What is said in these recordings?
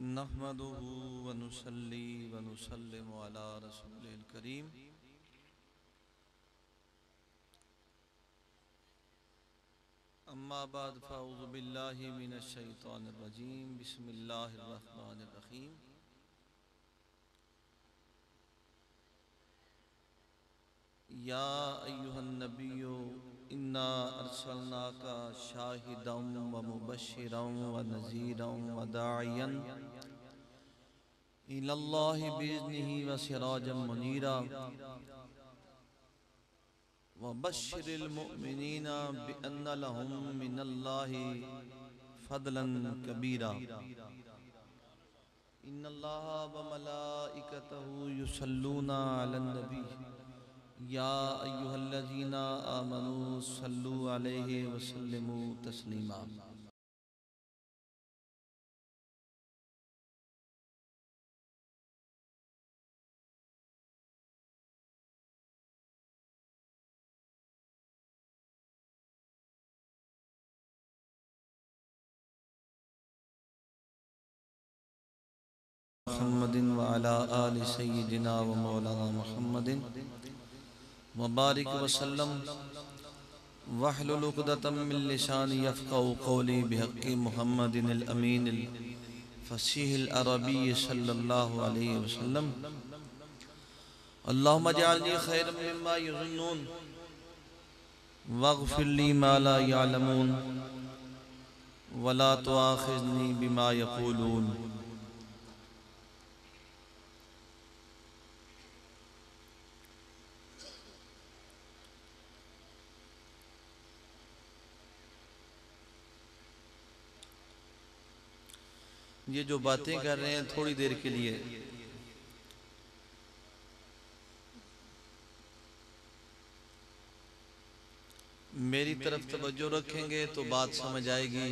नहमदुहु व नुसल्ली व नुसल्लिमु अला रसूलिल करीम। अम्मा बाद फ़अऊज़ु बिल्लाहि मिनश शैतानिर रजीम। बिस्मिल्लाहिर रहमानिर रहीम। या अय्युहन नबिय्यु इन्ना अर्सलनाका शाहिदम व मुबश्शिरम व नज़ीरम व दाइयन इलल्लाहि बिइज़्निही व सिराजम मुनीरा व बश्शिरिल मुमिनीना बिअन्ना लहुम मिनल्लाहि फ़ज़लन कबीरा। इन्नल्लाहा व मलाइकतहु युसल्लूना अलन नबी या अय्युहल्लज़ीना आमनू सल्लु अलैहि व सल्लिमू तस्लीमा। मुहम्मदिन व अला आलि सय्यिदिना व मौलाना मुहम्मदिन व बारिक व सल्लम वहलुल उक़दतम मिन लिसानी यफ़क़हू क़ौली बिहक़्क़ि मुहम्मदिनिल अमीनिल फ़सीहिल अरबी सल्लल्लाहु अलैहि वसल्लम। अल्लाहुम्मा जअलनी खैरम मिम्मा यज़ुन्नून वग़फ़िर ली मा ला यअलमून वला तुआख़िज़नी बिमा यक़ूलून। ये जो बातें कर रहे हैं थोड़ी देर के लिए, मेरी तरफ तवज्जो रखेंगे तो बात समझ आएगी।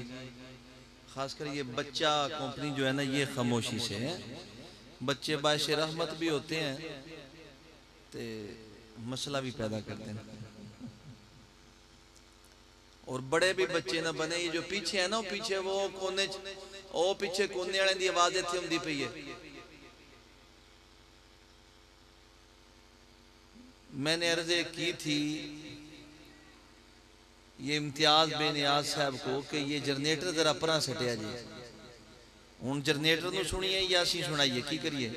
खासकर ये बच्चा कंपनी जो है ना, ये खामोशी से है। बच्चे बायश रहमत भी होते हैं ते मसला भी पैदा करते हैं, और बड़े भी बच्चे ना बने। ये जो पीछे है ना, पीछे वो कोने, ओ पीछे कोने वाले दी आवाज इत्थे हुंदी पई है। मैंने अर्ज़े की थी ये इम्तियाज बेनियाज साहब को कि ये जनरेटर जरा परा सटिया जी। हुण जनरेटर नूं सुनिए या असीं सुनाइए, की करिए?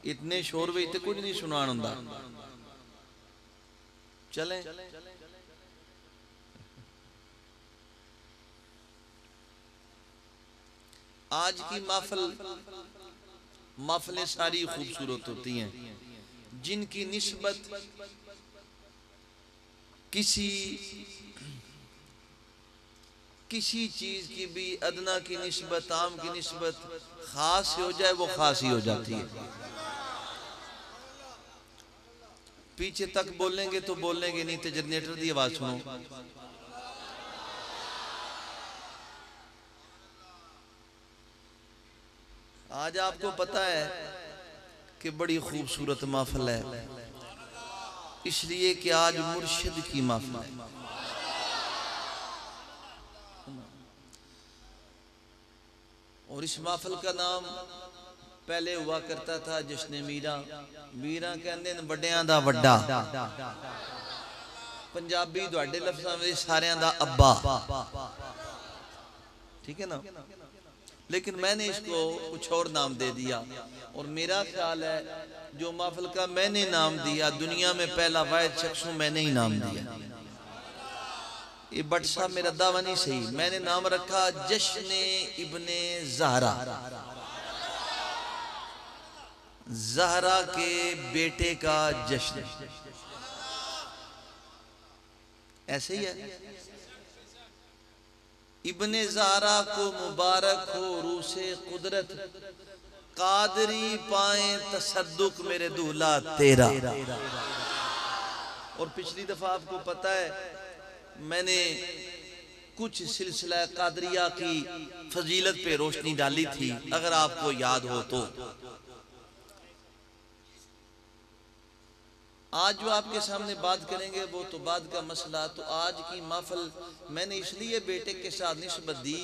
इतने शोर विच ते कुछ नहीं सुनाण हुंदा। चलें आज की महफिलें सारी खूबसूरत होती हैं जिनकी निस्बत किसी चीज की भी अदना की निस्बत, आम की निस्बत खास से हो जाए, वो खास ही हो जाती है। पीछे तक बोलेंगे तो बोलेंगे नहीं, तो जनरेटर की आवाज सुनो। आज आपको पता है कि बड़ी खूबसूरत महफिल है, इसलिए कि आज मुर्शिद की महफिल है। और इस महफिल का नाम पहले हुआ करता था जश्न मीरा। मीरा कहंदे ने वड्डियां दा वड्डा, पंजाबी तुहाडे लफ्ज़ां विच सारियां दा अब्बा, ठीक है ना। लेकिन मैंने इसको कुछ और नाम दे दिया, और मेरा ख्याल है जो महफिल का मैंने नाम दिया, दुनिया में पहला वाहिद शख्स हूं मैंने ही नाम दिया। ये बट साहब मेरा दावा नहीं सही, मैंने नाम रखा जश्न इब्ने ज़हरा, ज़हरा के बेटे का जश्न। ऐसे ही है। इब्ने ज़हरा को मुबारक हो रूसे कुदरत, कादरी पाए तसद्दुक मेरे दूल्हा तेरा। और पिछली दफा आपको पता है मैंने कुछ सिलसिला कादरिया की फजीलत पे रोशनी डाली थी, अगर आपको याद हो तो। आज जो आपके सामने बात करेंगे वो तो बाद का मसला। तो आज की महफिल मैंने इसलिए बेटे के साथ निस्बत दी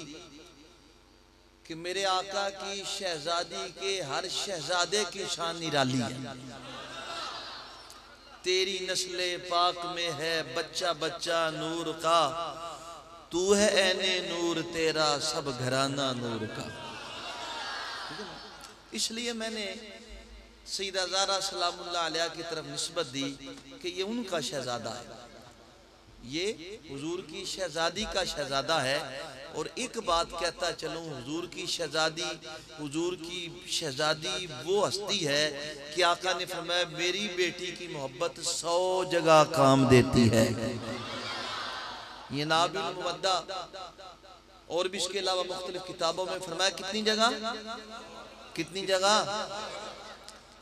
कि मेरे आका की शहजादी के हर शहजादे की शान निराली है। तेरी नस्ले पाक में है बच्चा बच्चा नूर का, तू है ऐने नूर तेरा सब घराना नूर का। इसलिए मैंने सईदा ज़हरा सलामुल्लाह अलैहा की तरफ निस्बत दी कि ये उनका शहजादा है, ये हुजूर की शहजादी का शहजादा है। और एक बात कहता चलूं, हुजूर की शहजादी वो हस्ती है कि आका ने फरमाया मेरी बेटी की मोहब्बत 100 जगह काम देती है। ये नाबिल मुवद्दा और भी इसके अलावा मुख्तलिफ किताबों में फरमाया कितनी जगह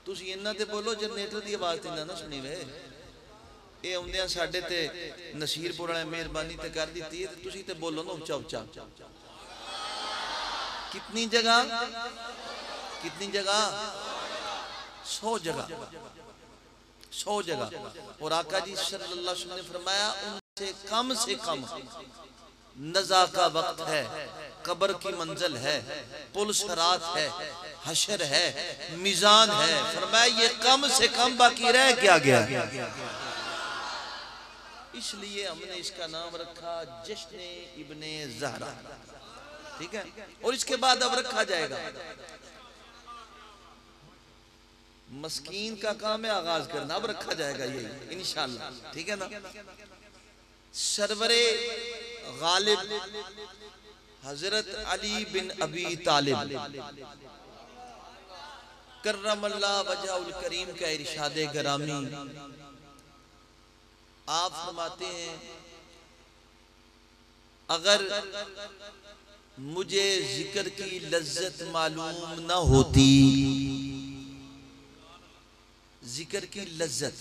तुम इन्ना ते बोलो जनरेटर की आवाज तो ना सुनी वे। ये आउंदियां साडे ते नसीरपुर वाले मेहरबानी ते कर दी है, तुसी ते बोलो ना उच्चा उच्चा। कितनी जगह 100 जगह। और आका जी सल्लल्लाहु अलैहि वसल्लम ने फरमाया उनसे कम नज़ा का वक्त है, कब्र की मंजिल है, पुल सरात है, हशर है, मिजान है। फरमाया ये कम से कम बाकी रह क्या गया। इसलिए हमने इसका नाम रखा जश्न इब्ने ज़हरा, ठीक है। और इसके बाद अब रखा जाएगा, मस्कीन का काम है आगाज करना, अब रखा जाएगा ये इंशाअल्लाह, ठीक है ना। सरवरे गालिब हजरत अली बिन अबी तालिब करमल्लाह वजहुल करीम का इरशादे गरामी, आप फरमाते हैं अगर मुझे जिक्र की लज्जत मालूम न होती, जिक्र की लज्जत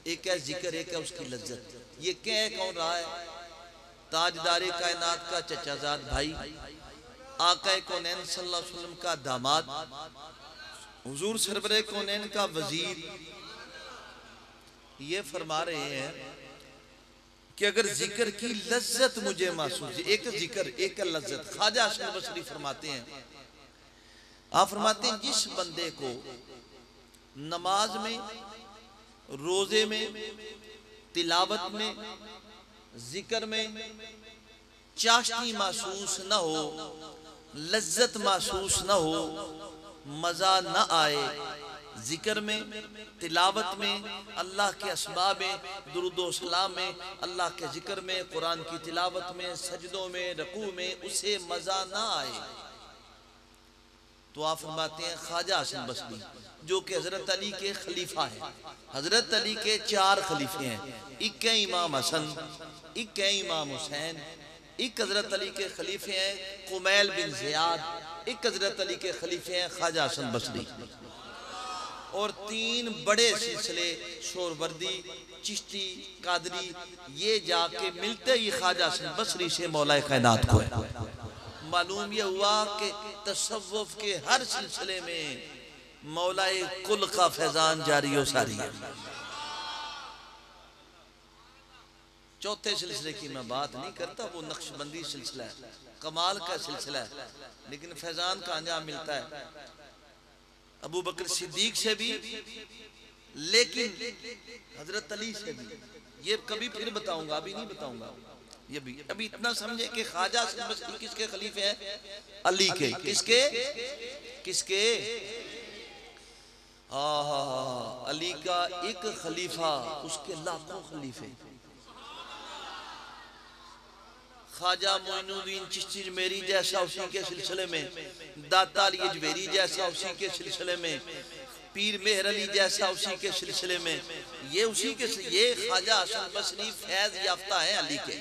एक है जिक्र, एक है उसकी लज्जत। ये क्या कौन रहा है? ताजदारे कायनात का चचाजाद भाई, आका कौनैन सल्लल्लाहु अलैहि वसल्लम का दामाद, हुजूर सरवरे कौनैन का वजीर। ये फरमा रहे हैं कि अगर जिक्र की लज्जत मुझे महसूस, एक जिक्र एक लज्जत। ख्वाजा हसन बसरी फरमाते हैं, आप फरमाते हैं जिस बंदे को नमाज में, रोजे में, तिलावत में, जिक्र में चाशनी महसूस न हो, लज्जत महसूस न हो, मजा न आए, जिक्र में, तिलावत में, अल्लाह के अस्माब में, दुरूदो सलाम में, अल्लाह के जिक्र में, कुरान की तिलावत में, सजदों में, रकू में उसे मजा ना आए, तो आप फरमाते हैं ख्वाजा हसन बसरी जो कि हजरत अली के खलीफा है। हजरत अली के 4 खलीफे हैं, एक है इमाम हसन, एक है इमाम हुसैन, एक हजरत अली के खलीफे हैं कुमैल बिन ज़ियाद, एक हजरत अली के खलीफे हैं ख्वाजा हसन बसरी। और 3 बड़े सिलसिले शोरवर्दी, चिश्ती, कादरी, ये जाके मिलते ही ख्वाजा हसन बसरी से मौलाए कायनात को है। मालूम ये हुआ कि तसव्वुफ के हर सिलसिले में मौलाए कुल का फैजान जारी हो सारी है। चौथे सिलसिले की मैं बात नहीं करता, वो नक्शबंदी सिलसिला है, कमाल का सिलसिला है, लेकिन फैजान का अंजाम मिलता है अबू बकर सिद्दीक से भी, लेकिन हजरत अली से भी। ये कभी फिर बताऊंगा, अभी नहीं बताऊंगा। ये भी अभी इतना समझे कि ख्वाजा हसन बसरी किसके खलीफे हैं? अली के। किसके? किसके? अली का एक खलीफा, उसके लाखों खलीफे। ख्वाजा मोइनुद्दीन चिश्ती मेरी जैसा उसी के सिलसिले में, दाता अली अजमेरी जैसा उसी के सिलसिले में, पीर मेहर अली जैसा उसी के सिलसिले में, ये उसी के, ये ख्वाजा हसन बसरी फैज याफ्ता है अली के।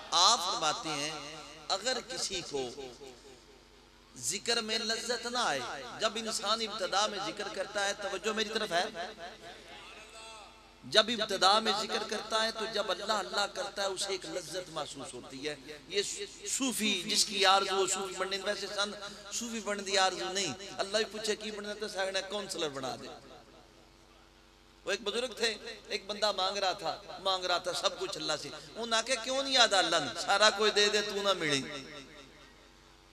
आप फरमाते हैं अगर किसी को जिक्र में लज्जत ना आए, जब इंसान इब्तदा में जिक्र करता है, तवज्जो मेरी तरफ है, जब इब्तदा में जिक्र करता है तो जब अल्लाह अल्लाह करता है उसे एक लज्जत महसूस होती है। ये सूफी जिसकी आरज़ू सूफी बनने, वैसे सन सूफी बनने की आरज़ू नहीं, अल्लाह भी पूछे की बनना तो सागना काउंसलर बना दे। वो एक बुजुर्ग थे, एक बंदा मांग रहा था सब कुछ अल्लाह से, उन्हें आके क्यों नहीं याद अल्लाह ने सारा कोई दे दे तू ना मिली,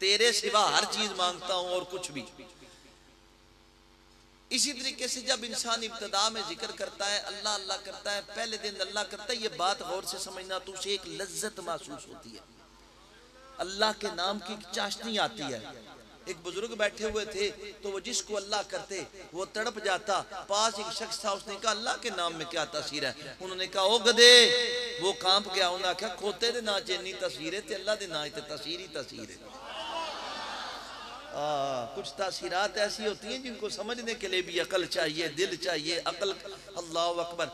तेरे सिवा हर चीज मांगता हूं और कुछ भी। इसी तरीके से जब इंसान इब्तिदा में जिक्र करता है, अल्लाह अल्लाह करता है, पहले दिन अल्लाह करता है, ये बात गौर से समझना, तो उसे एक लज्जत महसूस होती है, अल्लाह के नाम की चाशनी आती है। एक बुजुर्ग बैठे हुए थे तो वो जिसको अल्लाह करते वो तड़प जाता। पास एक शख्स था, उसने कहा अल्लाह के नाम में क्या तासीर है? उन्होंने कहा ओ गधे, वो कांप गया। उन्होंने आख्या खोते दे ना च इन्नी तासीर है ते अल्लाह दे ना ते तासीर ही तासीर है। कुछ तासीरात ऐसी होती हैं जिनको समझने के लिए भी अकल चाहिए, दिल चाहिए, अकल। अल्लाह अकबर।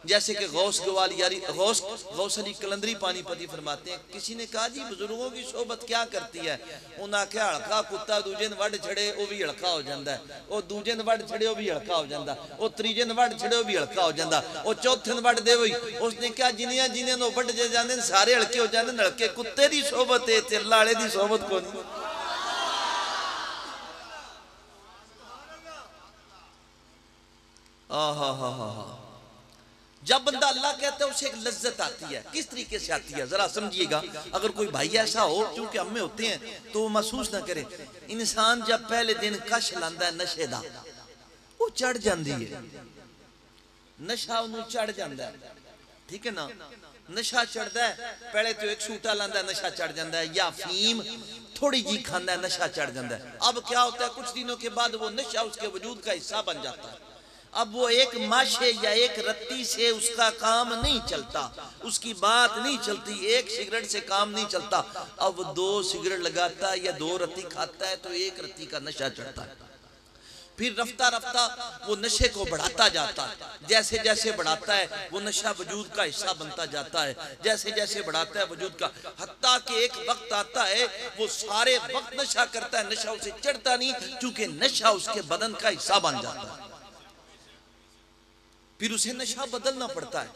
जैसे कि गौस गवालियारी गौस अली कलंदरी पानीपती फरमाते हैं, किसी ने कहा जी बुजुर्गों की सोहबत क्या करती है? उन्हें आख्या हड़का कुत्ता दूजे ने वड छड़े वो भी हड़का हो जाता है, वो दूजे ने वड छड़े वो भी हड़का हो जाता, वो त्रीजे ने वड छड़े वो भी हड़का हो जाता, वो चौथे ने वड दे वही। उसने क्या जिन्हें जिन्हें वड जे जाते सारे हड़के हो जाते, हड़के कुत्ते की सोहबत है ते अल्लाह वाले की सोहबत को नहीं। जब बंदा अल्लाह कहता है उसे एक लज्जत आती है। किस तरीके से आती है जरा समझिएगा। अगर कोई भाई ऐसा हो, क्योंकि हम में होते हैं तो वो महसूस ना करे। इंसान जब पहले दिन कश लांदा है नशे दा, वो चढ़ जाती है, नशा उन्हें चढ़ जाता है, ठीक है ना। नशा चढ़ता है, पहले तो एक सूटा लांदा है, नशा चढ़ जाता है, या फीम थोड़ी जी खांदा है, नशा चढ़ जाता है। अब क्या होता है, कुछ दिनों के बाद वो नशा उसके वजूद का हिस्सा बन जाता है। अब वो एक माशे या एक रत्ती से उसका काम नहीं चलता, उसकी बात नहीं चलती, एक सिगरेट से काम नहीं चलता। अब 2 सिगरेट लगाता है या 2 रत्ती खाता है तो 1 रत्ती का नशा चढ़ता है। फिर रफ्ता रफ्ता वो नशे को बढ़ाता जाता है। जैसे जैसे बढ़ाता है वो नशा वजूद का हिस्सा बनता जाता है, जैसे जैसे बढ़ाता है वजूद का, हत्ता कि एक वक्त आता है वो सारे वक्त नशा करता है, नशा उसे चढ़ता नहीं, क्योंकि नशा उसके बदन का हिस्सा बन जाता है। फिर उसे नशा बदलना पड़ता है,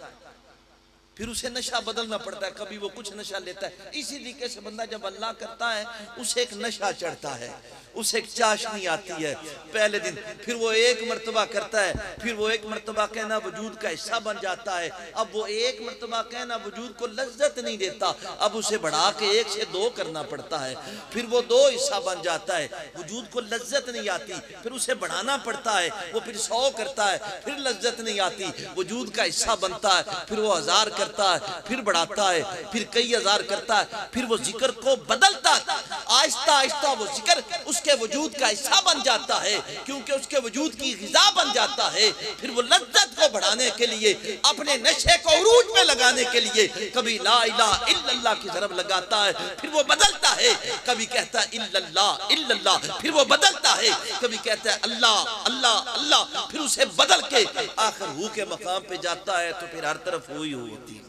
फिर उसे नशा बदलना पड़ता है। कभी वो कुछ नशा लेता है। इसी तरीके से बंदा जब अल्लाह करता है उसे एक नशा चढ़ता है, उसे एक चाशनी आती है पहले दिन। फिर वो एक मर्तबा करता है, फिर वो एक मर्तबा कहना वजूद का हिस्सा बन जाता है। अब वो एक मर्तबा कहना वजूद को लज्जत नहीं देता, अब उसे बढ़ा के 1 से 2 करना पड़ता है। फिर वो 2 हिस्सा बन जाता है, वजूद को लज्जत नहीं आती, फिर उसे बढ़ाना पड़ता है। वो फिर 100 करता है, फिर लज्जत नहीं आती, वजूद का हिस्सा बनता है। फिर वो 1000 करता है, फिर बढ़ाता है, फिर कई 1000 करता है। फिर वो जिक्र को बदलता है, आहिस्ता आहिस्ता वो जिक्र उसके वजूद का हिस्सा बन जाता है, क्योंकि उसके वजूद की ग़िज़ा बन जाता है। फिर वो लज्जत को बढ़ाने के लिए, अपने नशे को उरूज में लगाने के लिए कभी ला इलाहा इल्लल्लाह की ज़रब लगाता है, फिर वो बदलता है। कभी कहता है इल्लल्लाह इल्लल्लाह, फिर वो बदलता है। कभी कहता है अल्लाह अल्लाह अल्लाह, फिर उसे बदल के आखिर हू के मकाम पे जाता है। तो फिर हर तरफ हू ही होती है।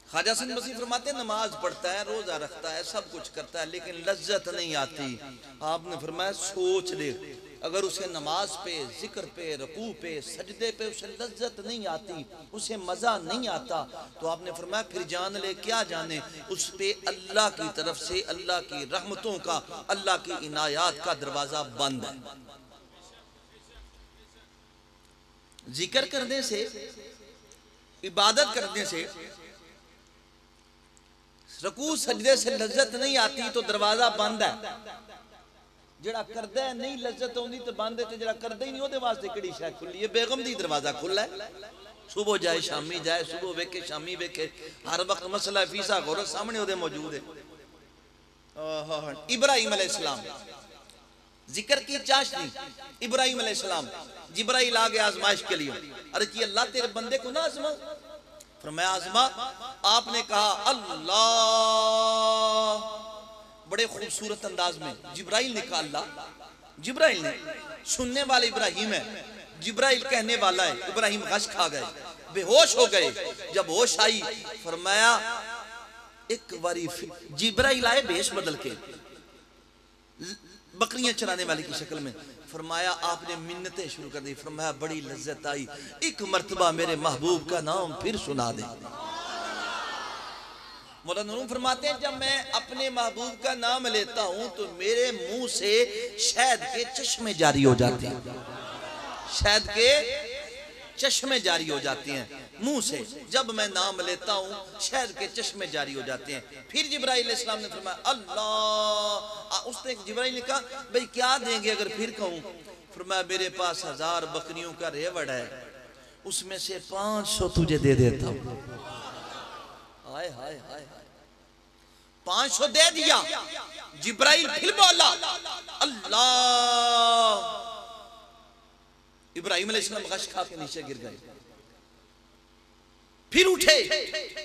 ख्वाजा सिंह मसीह फरमाते नमाज पढ़ता है, रोजा रखता है, सब कुछ करता है, लेकिन लज्जत नहीं आती। आपने फरमाया सोच ले, अगर उसे नमाज पे, जिक्र पे, रकू पे, सजदे पे उसे लज्जत नहीं आती, उसे मजा नहीं आता, तो आपने फरमाया फिर जान ले, क्या जाने, उस पे अल्लाह की तरफ से अल्लाह की रहमतों का, अल्लाह की इनायात का दरवाजा बंद है। जिक्र करने से, इबादत करने से, रकू सजदे से लज्जत नहीं आती तो दरवाजा बंद है। जेड़ा करदा है नहीं लज्जत आउंदी तो बंद है, ते जेड़ा करदा ही नहीं ओदे वास्ते केड़ी शै खुली है? बेगम दी दरवाजा खुला है, सुबह जाए शामी जाए, सुबह वेखे शामी वेखे, हर वक्त मसला फीसा गौर सामने ओदे मौजूद है। इब्राहिम अलैहिस्सलाम जिक्र की चाशनी, इब्राहिम अलैहिस्सलाम, जिब्राइल आ गया आजमाइश के लिए। अरे जी अल्लाह तेरे बंदे को ना आजमा, फरमाया आजमा। आपने कहा अल्लाह, बड़े खूबसूरत अंदाज में जिब्राइल ने कहा अल्लाह। जिब्राइल ने, सुनने वाले इब्राहिम है, जिब्राइल कहने वाला है। इब्राहिम गश खा गए, बेहोश हो गए। जब होश आई फरमाया एक बारी जिब्राइल आए भेष बदल के, बकरियां चराने वाले की शक्ल में। फरमाया आपने मिन्नतें शुरू कर दी। फरमाया बड़ी लज्जत आई, एक मर्तबा मेरे महबूब का नाम फिर सुना दे। मौलाना नूर फरमाते हैं जब मैं अपने महबूब का नाम लेता हूं तो मेरे मुंह से शहद के चश्मे जारी हो जाते हैं, शहद के चश्मे जारी हो जाते हैं मुंह से। जब मैं नाम लेता हूं शहद के चश्मे जारी हो जाते हैं। फिर जिब्राइल अलैहिस्सलाम ने फरमाया अल्लाह, उसने जिब्राइल ने कहा भाई क्या देंगे अगर फिर कहूं? फरमाया मेरे पास 1000 बकरियों का रेवड़ है, उसमें से 500 तुझे दे देता हूं। हाय हाय हाय, 500 दे दिया। जिब्राइल फिर बोला अल्लाह। इब्राहिम अलैहिस्सलाम गश खा के नीचे गिर गए, फिर उठे,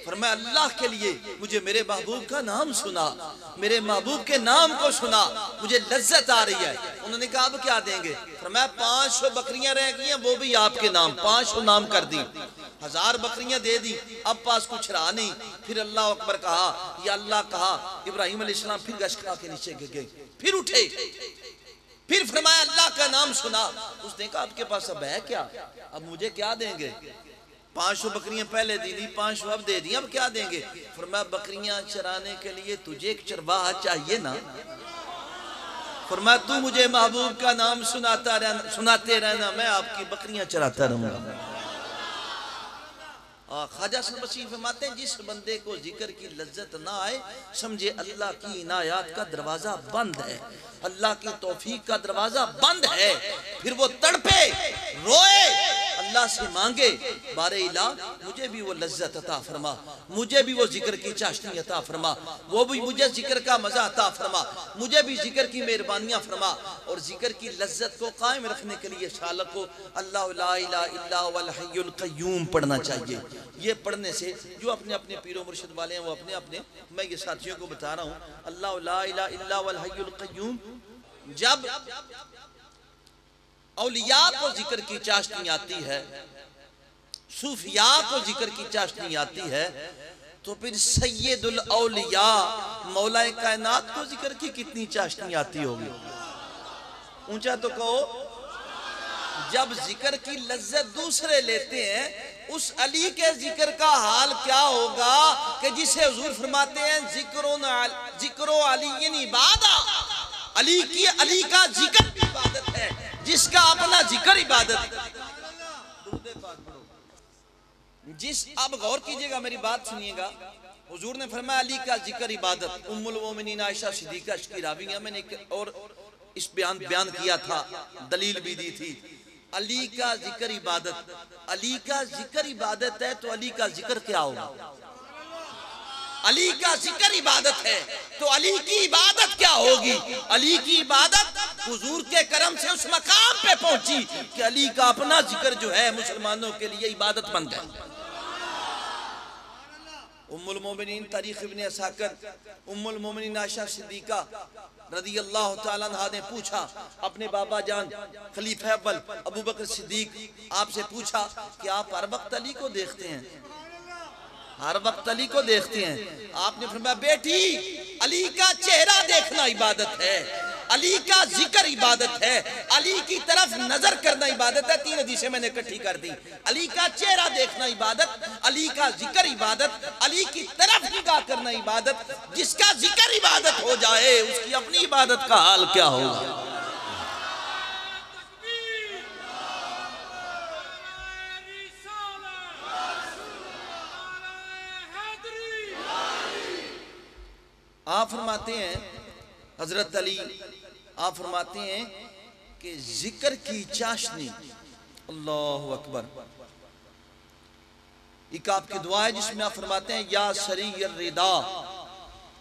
फरमाया अल्लाह के लिए मुझे मेरे महबूब का नाम सुना, मेरे महबूब के नाम को सुना, मुझे लज्जत आ रही है। उन्होंने कहा अब क्या देंगे? फरमाया 500 बकरियां रह गई हैं, वो भी आपके नाम, 500 नाम कर दी, 1000 बकरियां दे दी, अब पास कुछ रहा नहीं। फिर अल्लाह अकबर कहा, या अल्लाह कहा। इब्राहिम अलैहिस्सलाम फिर गश खा के नीचे गिर गए, फिर उठे, फिर फरमाया अल्लाह का नाम सुना। उसने कहा आपके पास अब है क्या? अब मुझे क्या देंगे? 500 बकरियां पहले दी थी, 500 अब दे दी, अब क्या देंगे? फरमाया बकरियां चराने के लिए तुझे एक चरवाहा चाहिए ना। फरमाया तू मुझे महबूब का नाम सुनाते रहना, मैं आपकी बकरियां चराता रहूंगा। ख्वाजा बशीर फरमाते हैं जिस बंदे को जिक्र की लज्जत ना आए समझे अल्लाह की इनायत का दरवाजा बंद है, अल्लाह की तौफीक का दरवाजा बंद है। फिर वो तड़पे रोए, अल्लाह से मांगे बारे इला मुझे भी वो लज्जत अता फरमा, मुझे भी वो जिक्र की चाशनी अता फरमा, वो भी मुझे जिक्र का मजा अता फरमा, मुझे भी जिक्र की मेहरबानियां फरमा। और जिक्र की लज्जत को कायम रखने के लिए शालक को अल्लाह ला इलाहा इल्ला हुवल हय्युल क़य्यूम पढ़ना चाहिए। ये पढ़ने से जो अपने अपने पीरो मुर्शिद वाले हैं वो अपने अपने, मैं ये साथियों को बता रहा हूँ, अल्लाह ला इलाहा इल्ला हुवल हय्युल क़य्यूम, जब औलिया को जिक्र की चाशनी आती है, सूफिया को जिक्र की चाशनी आती है, तो फिर सैयदुल औलिया मौलाए कायनात को जिक्र की कितनी चाशनी आती होगी? ऊंचा तो कहो। जब जिक्र की लज्जत दूसरे लेते हैं उस अली के जिक्र का हाल क्या होगा कि जिसे हुजूर फरमाते हैं जिक्रो अली इबादा, अली का जिक्र इबादत है, जिसका अपना जिक्र इबादत। जिस, अब गौर कीजिएगा मेरी बात सुनिएगा, हुजूर ने फरमाया अली का जिक्र इबादत। उम्मुल मोमिनीन आयशा सिद्दीका की रावियां, मैंने और इस बयान किया था, दलील भी दी थी। अली का जिक्र इबादत, अली का जिक्र इबादत है तो अली का जिक्र क्या होगा? अली का जिक्र इबादत है तो अली की इबादत क्या होगी? अली की इबादत हुजूर के करम से उस मकाम पे पहुंची कि अली का अपना जिक्र जो है मुसलमानों के लिए इबादत बन गया। उम्मुल मोमिनीन तारीख इब्ने असाकर, उम्मुल मोमिनीन आयशा सिद्दीका रज़ी अल्लाह तआला अन्हा ने पूछा अपने बाबा जान खलीफा अव्वल अबू बकर सिद्दीक, आपसे पूछा कि आप हर वक्त अली को देखते हैं, हर वक्त अली को देखते हैं? आपने फरमाया बेटी अली का चेहरा देखना इबादत है, अली का जिक्र इबादत है, अली की तरफ नजर करना इबादत है। 3 हदीसें मैंने इकट्ठी कर दी। अली का चेहरा देखना इबादत, अली का जिक्र इबादत, अली की तरफ निगाह करना इबादत। जिसका जिक्र इबादत हो जाए उसकी अपनी इबादत का हाल क्या होगा? आप फरमाते हैं हजरत अली, आप फरमाते हैं कि जिक्र की चाशनी, अल्लाहु अकबर, एक आपकी दुआ है जिसमें आप फरमाते हैं या शरीयर रिदा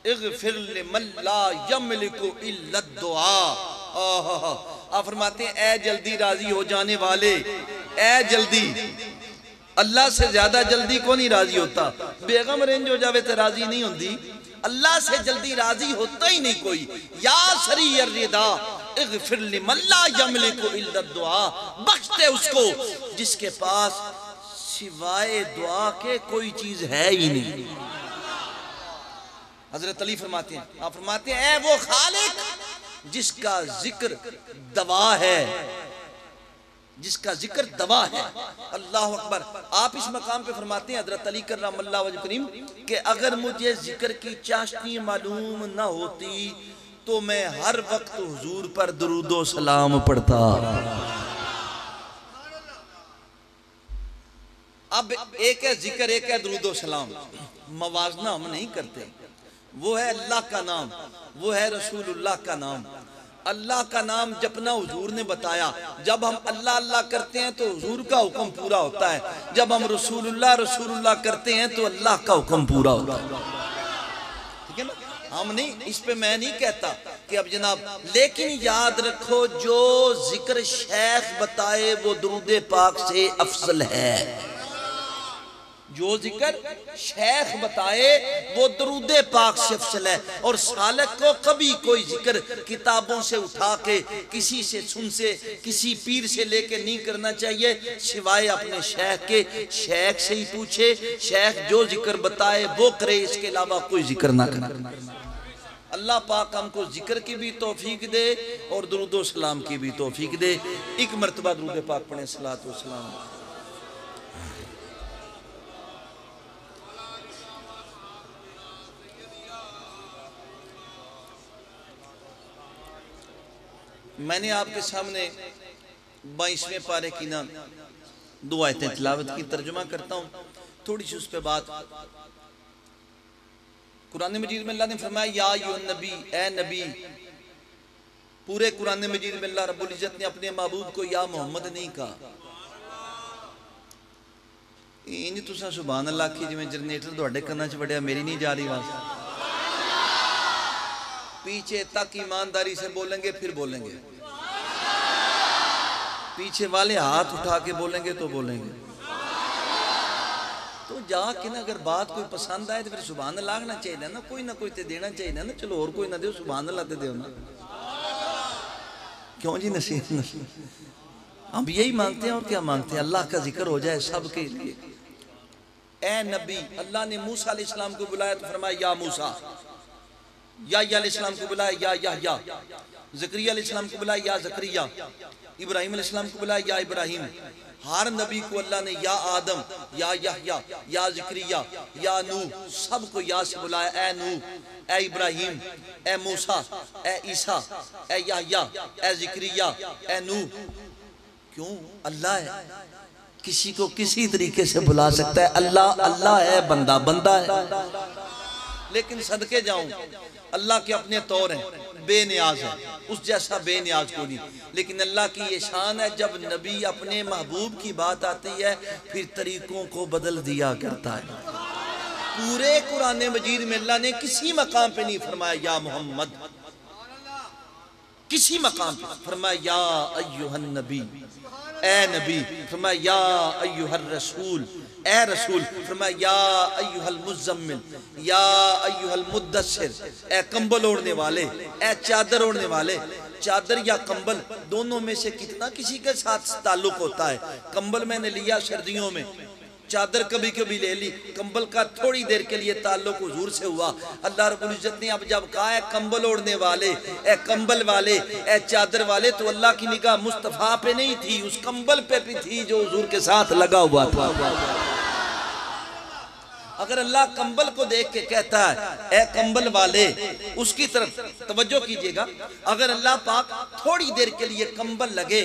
इग़फिर लिमन ला यमलिकु इल्ला दुआ। आप फरमाते हैं ए जल्दी राजी हो जाने वाले, ए जल्दी, अल्लाह से ज्यादा जल्दी कौन नहीं राजी होता? बेगम रेंज हो जावे तो राजी नहीं होती, अल्लाह से जल्दी राजी होता ही नहीं कोई। या शरीयर रिदा इग़फिर लिमन ला यमलिकु इल्ला दुआ, बख्श दे उसको जिसके पास सिवाय दुआ के कोई चीज है ही नहीं। हजरत अली फरमाते हैं, आप फरमाते हैं ऐ वो खालिक जिसका जिक्र दवा है, जिसका जिक्र दवा है। अल्लाह अकबर। आप इस मकाम पे फरमाते हैं हजरत अली कर्रमल्लाह वजह करीम कि अगर मुझे जिक्र की चाशनी मालूम ना होती तो मैं हर वक्त हुजूर पर दुरूदो सलाम पढ़ता। अब एक है जिक्र, एक है दुरूदो सलाम। मवाजना हम नहीं करते। वो है अल्लाह का नाम, वो है रसूलुल्लाह का नाम। अल्लाह का नाम जपना हुजूर ने बताया। जब हम अल्लाह अल्लाह करते हैं तो हुजूर का हुक्म पूरा होता है। जब हम रसूलुल्लाह रसूलुल्लाह करते हैं तो अल्लाह का हुक्म पूरा होता है। ठीक है ना? हम नहीं, इस पे मैं नहीं कहता कि अब जनाब, लेकिन याद रखो जो जिक्र शेख बताए वो दुरूद पाक से अफजल है। जो जिक्र शेख बताए वो दुरूद पाक से अफजल है। और सालक को कभी कोई जिक्र किताबों से उठा के, किसी से सुन से, किसी पीर से लेके नहीं करना चाहिए, सिवाय अपने शेख के। शेख से ही पूछे, शेख जो जिक्र बताए वो करे, इसके अलावा कोई जिक्र ना करे। अल्लाह पाक हमको जिक्र की भी तौफीक दे और दुरूद सलाम की भी तौफीक दे। एक मरतबा दुरूद पाक पढ़े, सलात व सलाम। मैंने आपके सामने 22वें पारे की ना 2 आयतें तिलावत की, तर्जुमा करता हूँ थोड़ी सी उस पर बात। कुरान मजीद में अल्लाह ने फरमाया या अय्युहन नबी, ए नबी। पूरे कुरान मजीद में अल्लाह रब्बुल इज्जत ने अपने महबूब को या मोहम्मद नहीं कहा। इंज तुसा सुभान अल्लाह की जिवें जनरेटर तुहाडे कन्नां च वड़िया, मेरी नहीं जा रही आवाज़। पीछे तक ईमानदारी से बोलेंगे फिर बोलेंगे, पीछे वाले हाथ उठा के बोलेंगे तो बोलेंगे। तो जाके ना अगर बात कोई पसंद आए तो फिर सुभान अल्लाह ना चाहिए ना, कोई ना कोई तो देना चाहिए ना। चलो और कोई ना दो, सुभान अल्लाह तो दो ना। क्यों जी? नसीहत हम यही मांगते हैं और क्या मांगते हैं? अल्लाह का जिक्र हो जाए सबके लिए। ए नबी, अल्लाह ने मूसा अलैहिस्सलाम को बुलाया तो फरमाया या मूसा। याह्या अलैहिस्सलाम को बुलाया या याह्या। ज़करिया अलैहिस्सलाम को बुलाया या ज़करिया। इब्राहिम अलैहिस्सलाम को बुलाया या इब्राहिम। हर नबी को अल्लाह ने या आदम, या याह्या, या ज़करिया, या नूह, सबको या से बुलाया। ए नूह, ए इब्राहिम, ए मूसा, ए ईसा, ए याह्या, ए ज़करिया, ए नूह। क्यों? अल्लाह है, किसी को किसी तरीके से बुला सकता है। अल्लाह अल्लाह है, बंदा बंदा है। लेकिन सदके जाऊं, अल्लाह के अपने तौर हैं, बेनियाज है, उस जैसा बेनियाज को नहीं। लेकिन अल्लाह की ये शान है, जब नबी अपने महबूब की बात आती है फिर तरीकों को बदल दिया करता है। पूरे कुरान मजीद में अल्लाह ने किसी मकाम पे नहीं फरमाया या मोहम्मद, किसी मकाम पे फरमाया या अय्युहन नबी, ए नबी। फरमाया या अय्युहर रसूल, ए रसूल। फरमाया या अय्युहल मुज़म्मिल, या अय्युहल मुद्दस्सिर, ए कंबल ओढ़ने वाले, ए चादर ओढ़ने वाले। चादर या कंबल दोनों में से कितना किसी के साथ ताल्लुक होता है? कंबल मैंने लिया सर्दियों में, चादर कभी कभी ले ली, कंबल का थोड़ी देर के लिए ताल्लुक हुजूर से हुआ। अल्लाह रब्बुल इज्जत ने अब जब कहा है कंबल ओढ़ने वाले, ए कंबल वाले, ए चादर वाले, तो अल्लाह की निगाह मुस्तफा पे नहीं थी, उस कंबल पे भी थी जो हुजूर के साथ लगा हुआ था। अगर अल्लाह कंबल को देख के कहता है ए कंबल वाले, उसकी तरफ तवज्जो कीजिएगा। अगर अल्लाह पाक थोड़ी देर के लिए कंबल लगे,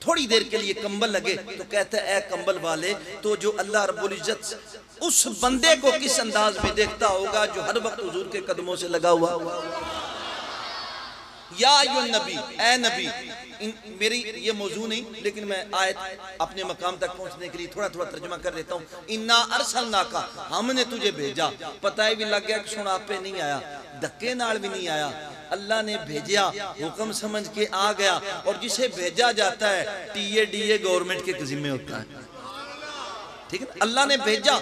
थोड़ी देर के लिए कंबल लगे तो कहते हैं ए कंबल वाले, तो जो अल्लाह रब्बुल इज्जत उस बंदे को किस अंदाज में देखता होगा जो हर वक्त हुजूर के कदमों से लगा हुआ। या अय्युहन नबी, ए नबी। मेरी ये मौजू नहीं, लेकिन मैं आयत अपने मकाम तक पहुंचने के लिए थोड़ा थोड़ा तर्जुमा कर देता हूँ। इन्ना अरसलनाका, हमने तुझे भेजा। पता ही भी लग गया कि सुन आप पे नहीं आया, धक्के नाल भी नहीं आया, अल्लाह ने भेजा, हुक्म समझ के आ गया। और जिसे भेजा जाता है टीए डीए गवर्नमेंट के जिम्मे होता है, ठीक है। अल्लाह ने भेजा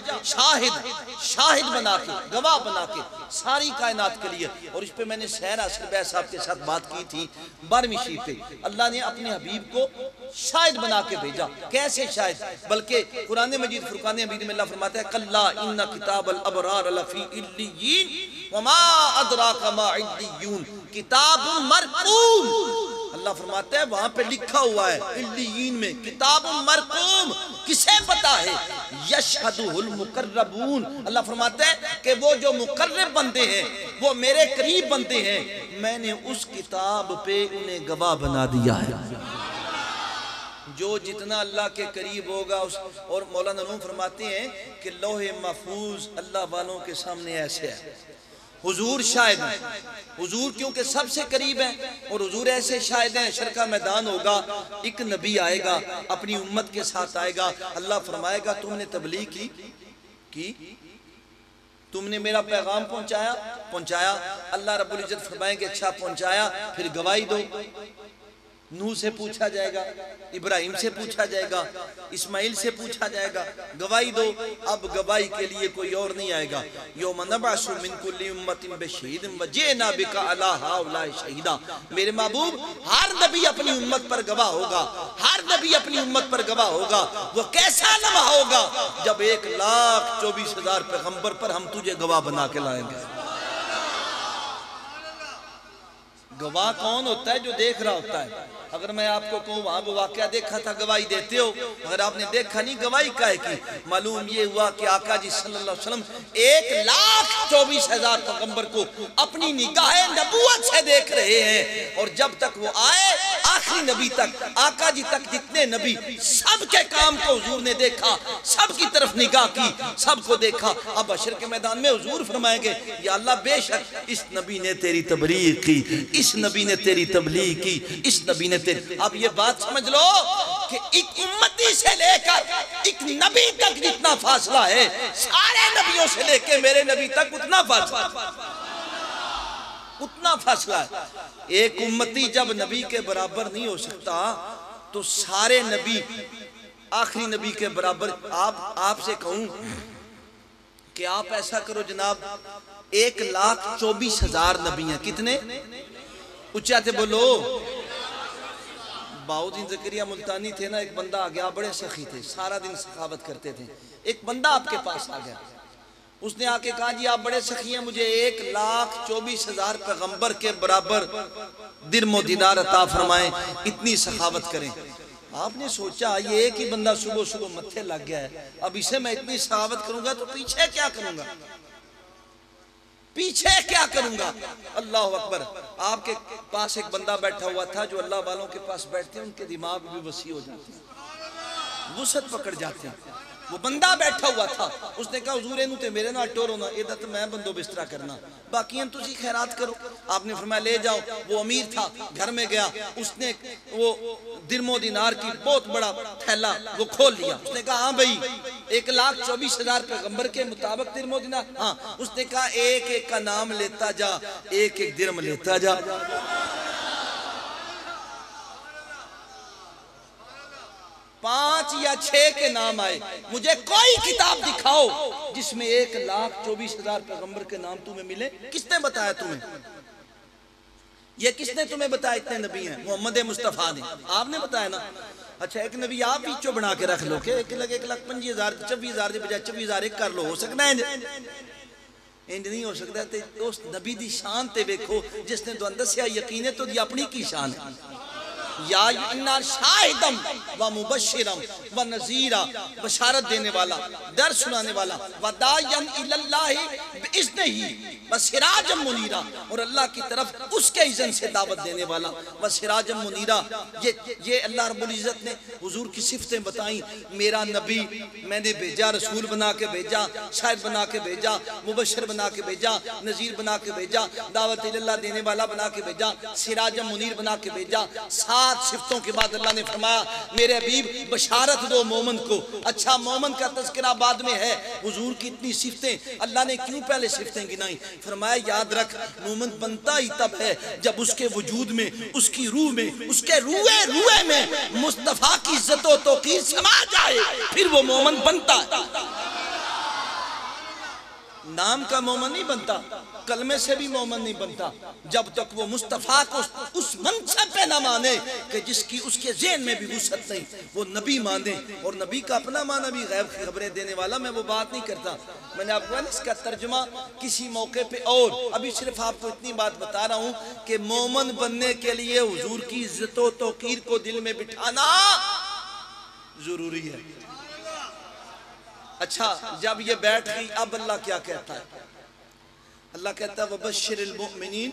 शाहिद बना के, गवाह बना के सारी कायनात के लिए। और इस पे मैंने सहर आसिफ बैस साहब के साथ बात की थी 12वीं शीट पे। अल्लाह ने अपने हबीब को शाहिद बना के भेजा। कैसे शाहिद? बल्कि कुरान मजीद फुरकान हमीद में अल्लाह फरमाता है कल्ला इन्ना किताबल अबरार लफी इल्लियीन वमा अदराका मा इल्लियून किताबुन मरकूम। अल्लाह फरमाता है वहां पे लिखा हुआ है इल्लीयीन में, किताब मरकूम, किसे पता है, यशहदुहुल मुकर्रबून। अल्लाह फरमाता है कि वो जो मुकर्रब बंदे हैं, वो मेरे करीब बंदे हैं, मैंने उस किताब पे उन्हें गवाह बना दिया है। जो जितना अल्लाह के करीब होगा उस, और मौलाना रूम फरमाते हैं कि लोहे महफूज अल्लाह वालों के सामने ऐसे है। हुजूर शायद हैं, हुजूर क्योंकि सबसे करीब हैं, और हुजूर ऐसे शायद हैं, हशर का मैदान होगा, एक नबी आएगा अपनी उम्मत के साथ आएगा, अल्लाह फरमाएगा तुमने तबलीग की, तुमने मेरा पैगाम पहुंचाया। अल्लाह रब्बुल इज्जत फरमाएंगे अच्छा पहुंचाया, फिर गवाही दो। नूह से पूछा जाएगा, इब्राहिम से पूछा जाएगा, इस्माइल से पूछा जाएगा, गवाही दो। अब गवाही के लिए कोई और नहीं आएगा। यौम नबअसु मिन कुल्ली उम्मतिन बशीरन व जिअना बिका अला हाउलाइ शहीदा। मेरे महबूब, हर नबी अपनी उम्मत पर गवाह होगा, हर नबी अपनी उम्मत पर गवाह होगा। वो कैसा लम्हा होगा जब 1,24,000 पैगंबर पर हम तुझे गवाह बना के लाएंगे। गवाह कौन होता है? जो देख रहा होता है। अगर मैं आपको कहूँ वहां वो वाकया देखा था, गवाही देते हो? अगर आपने देखा नहीं, गवाही काहे की? मालूम ये हुआ कि आका जी सल्लल्लाहु अलैहि वसल्लम 1,24,000 पैगंबर को अपनी निगाहे नबूवत से देख रहे हैं, और जब तक वो आए आखिरी नबी तक, आका जी तक जितने नबी, सबके काम को हुजूर ने देखा, सबकी तरफ निगाह की, सबको देखा। अब हशर के मैदान में हुजूर फरमाएंगे या अल्लाह बेशक इस नबी ने तेरी तबलीग की, इस नबी ने तेरी तबलीग की, इस नबी ने तेरी। अब ये बात समझ लो कि एक उम्मती से लेकर एक नबी तक जितना फासला है, सारे नबियों से लेकर मेरे नबी तक उतना फासला है। एक उम्मती जब नबी के बराबर नहीं हो सकता, तो सारे नबी आखिरी नबी के बराबर। आपसे कहूं कि आप ऐसा करो जनाब, 1,24,000 नबी हैं। कितने? उच्चा से बोलो। बाउद्दीन ज़करिया मुल्तानी थे ना, एक बंदा आ गया, बड़े सखी थे, सारा दिन सखावत करते थे। एक बंदा आपके पास आ गया, उसने आके कहा जी आप बड़े सखी हैं, मुझे 1,24,000 पैगंबर के बराबर दिरमो दीनार अता फरमाएं, इतनी सखावत करें। आपने सोचा ये एक ही बंदा सुबह सुबह मत्थे लग गया है, अब इसे मैं इतनी सखावत करूंगा तो पीछे क्या करूंगा, पीछे क्या करूंगा? अल्लाह अकबर। आपके पास एक बंदा बैठा हुआ था, जो अल्लाह वालों के पास बैठते हैं उनके दिमाग भी वसी हो जाते हैं, वुसअत पकड़ जाते हैं। वो बंदा बैठा हुआ था, उसने कहा हुजूर इनू ते मेरे नाल टोरो ना, इहदा तो मैं बंदोबस्तरा करना, बाकी तुसी खैरात करो। आपने फरमाया ले जाओ। वो अमीर था, घर में गया, उसने वो दिरमो दिनार की बहुत बड़ा थैला वो खोल लिया। उसने कहा हाँ भाई 1,24,000 पैगंबर के मुताबिक दिरमो दिनार। हाँ, उसने कहा एक एक का नाम लेता जा, एक एक दिरम लेता जा। 5 या 6 के नाम आए। मुझे कोई किताब दिखाओ जिसमें 1,24,000 पैगंबर के नाम तुम्हें मिले। किसने बताया तुम्हें? ये किसने तुम्हें बताया इतने नबी हैं? मोहम्मद मुस्तफा ने। आपने बताया ना? अच्छा, एक नबी आप बीचों बना के रख लो कि 1,25,000 24,000 के बजाय 24,000 एक कर लो। हो सकता है? इंज नहीं हो सकता। तो उस नबी दी शान ते देखो जिसने तो दसिया, यकीन है तो अपनी की शान है। या इन्ना शाहिदम व मुबश्शिरम व नज़ीरा, बशारत देने वाला, डर सुनाने वाला, व दायन इल्लल्लाहि बिइज़्निही व सिराजम मुनीरा, और अल्लाह की तरफ उसके इज़्न से दावत देने वाला, व सिराजम मुनीरा। ये अल्लाह रब्बुल इज़्ज़त ने हुजूर की सिफतें बताई। मेरा नबी मैंने भेजा, रसूल बना के भेजा, शाहिद बना के भेजा, मुबश्शिर बना के भेजा, नज़ीर बना के भेजा, दावत इल्लल्लाह देने वाला बना के भेजा, सिराजम मुनीर बना के भेजा। 7 सिफतों के बाद अल्लाह ने फरमाया मेरे हबीब बशारत दो मोमन को। अच्छा, मोमन का तज़किरा बाद में है। हुजूर की इतनी सिफतें अल्लाह ने क्यों पहले सिफतें गिनाई? फरमाया याद रख, मोमन बनता ही तब है जब उसके वजूद में, उसकी रूह में, उसके रूए में मुस्तफा की इज्जत व तौकीर समा जाए, फिर वो मोमन बनता है। नाम का मोमन नहीं बनता, कलमे से भी मोमन नहीं बनता जब तक वो मुस्तफ़ा को उस मनसब पे ना माने कि जिसकी उसके ज़हन में भी वुसअत नहीं, वो नबी माने। और नबी का अपना माना भी गैब की खबरें देने वाला, मैं वो बात नहीं करता। मैंने आपको इसका तर्जुमा किसी मौके पे, और अभी सिर्फ आपको इतनी बात बता रहा हूँ कि मोमन बनने के लिए हुजूर की इज्जत व तौकीर को दिल में बिठाना जरूरी है। अच्छा, जब ये बैठ गई, अब अल्लाह क्या कहता है? अल्लाह कहता है वबश्शिरिल मुमिनीन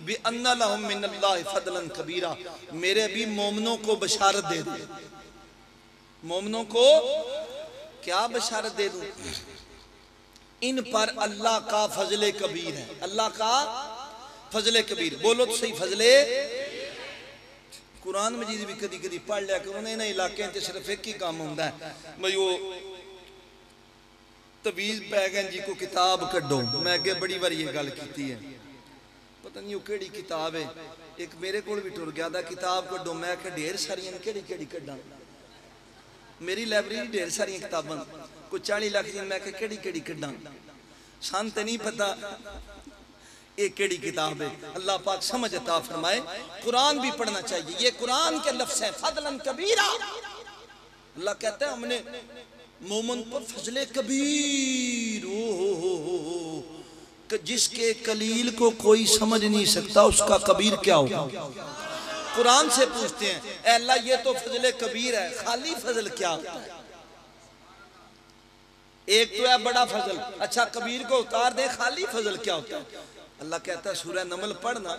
बिअन्ना लहुम मिनल्लाहि फदलन कबीरा। मेरे भी मोमिनों को बशारत दे दे। मोमिनों को क्या बशारत दे दूं? इन पर अल्लाह का फजले कबीर है। अल्लाह का फजले कबीर, बोलो तो सही, फजले। कुरान मजीद भी कदी कदी पढ़ लिया करो, इन्हें इलाके सिर्फ एक ही काम होता है, भाई वो तवीज पै गए जी को किताब कड्डो। मैं अगे बड़ी बार ये गल की है, पता नहीं वो केड़ी किताब है, एक मेरे को भी टुर गया था, किताब कड्डो। मैं क्या ढेर सारियां केड़ी केड़ी कड्डा, मेरी लाइब्रेरी ढेर सारियां किताबां, कोई 40 लाख दी, मैं क्या केड़ी केड़ी कड्डा, सान ते नहीं पता ये केड़ी किताब है। अल्लाह पाक समझ अता फरमाए। कुरान भी पढ़ना चाहिए, ये कुरान के लफ्ज़ हैं, फदलन कबीरा। अल्लाह कहता है हमने मोमन पर फजले कबीर, हो जिसके कलील को कोई समझ नहीं सकता उसका कबीर क्या होगा। कुरान से पूछते हैं, ए अल्लाह ये तो फजले कबीर है, खाली फजल क्या होता है? एक तो है बड़ा फजल, अच्छा कबीर को उतार दे, खाली फजल क्या होता है? अल्लाह कहता है सूरह नमल पढ़ना,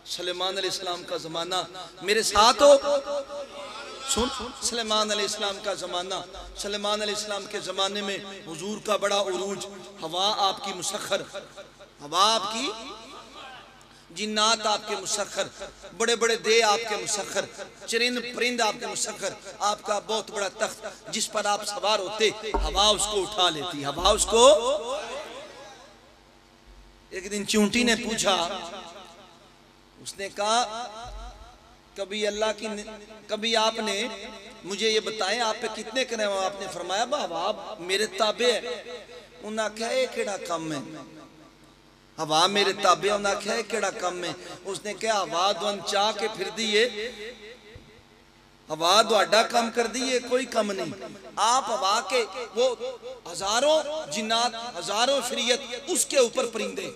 सुलेमान अलैहिस्सलाम का जमाना, मेरे साथ हो सुन। सुलेमान अलैहिस्सलाम का जमाना, सुलेमान अलैहिस्सलाम के जमाने में हुजूर का बड़ा उरूज, हवा आपकी मुसख्खर, हवा आपकी, जिन्नात आपके मुसख्खर, बड़े बड़े दे आपके मुसख्खर, चरिंद परिंद आपके मुसख्खर, आपका बहुत बड़ा तख्त जिस पर आप सवार होते, हवा उसको उठा लेती, हवा उसको। एक दिन चूंटी ने पूछा, उसने कहा कभी अल्लाह की, कभी आपने मुझे ये बताएं आप पे कितने करें? आपने फरमाया हवा मेरे ताबे है। उन्हें आख्या ये केड़ा कम है, हवा मेरे ताबे, उन्हें आख्या ये केड़ा कम है? उसने कहा हवा द्वन चाह के फिर दी है, हवा द्वाडा कम कर दी है, कोई कम नहीं। आप हवा के वो हजारों जिन्नात, हजारों शरीयत, उसके ऊपर परिंदे,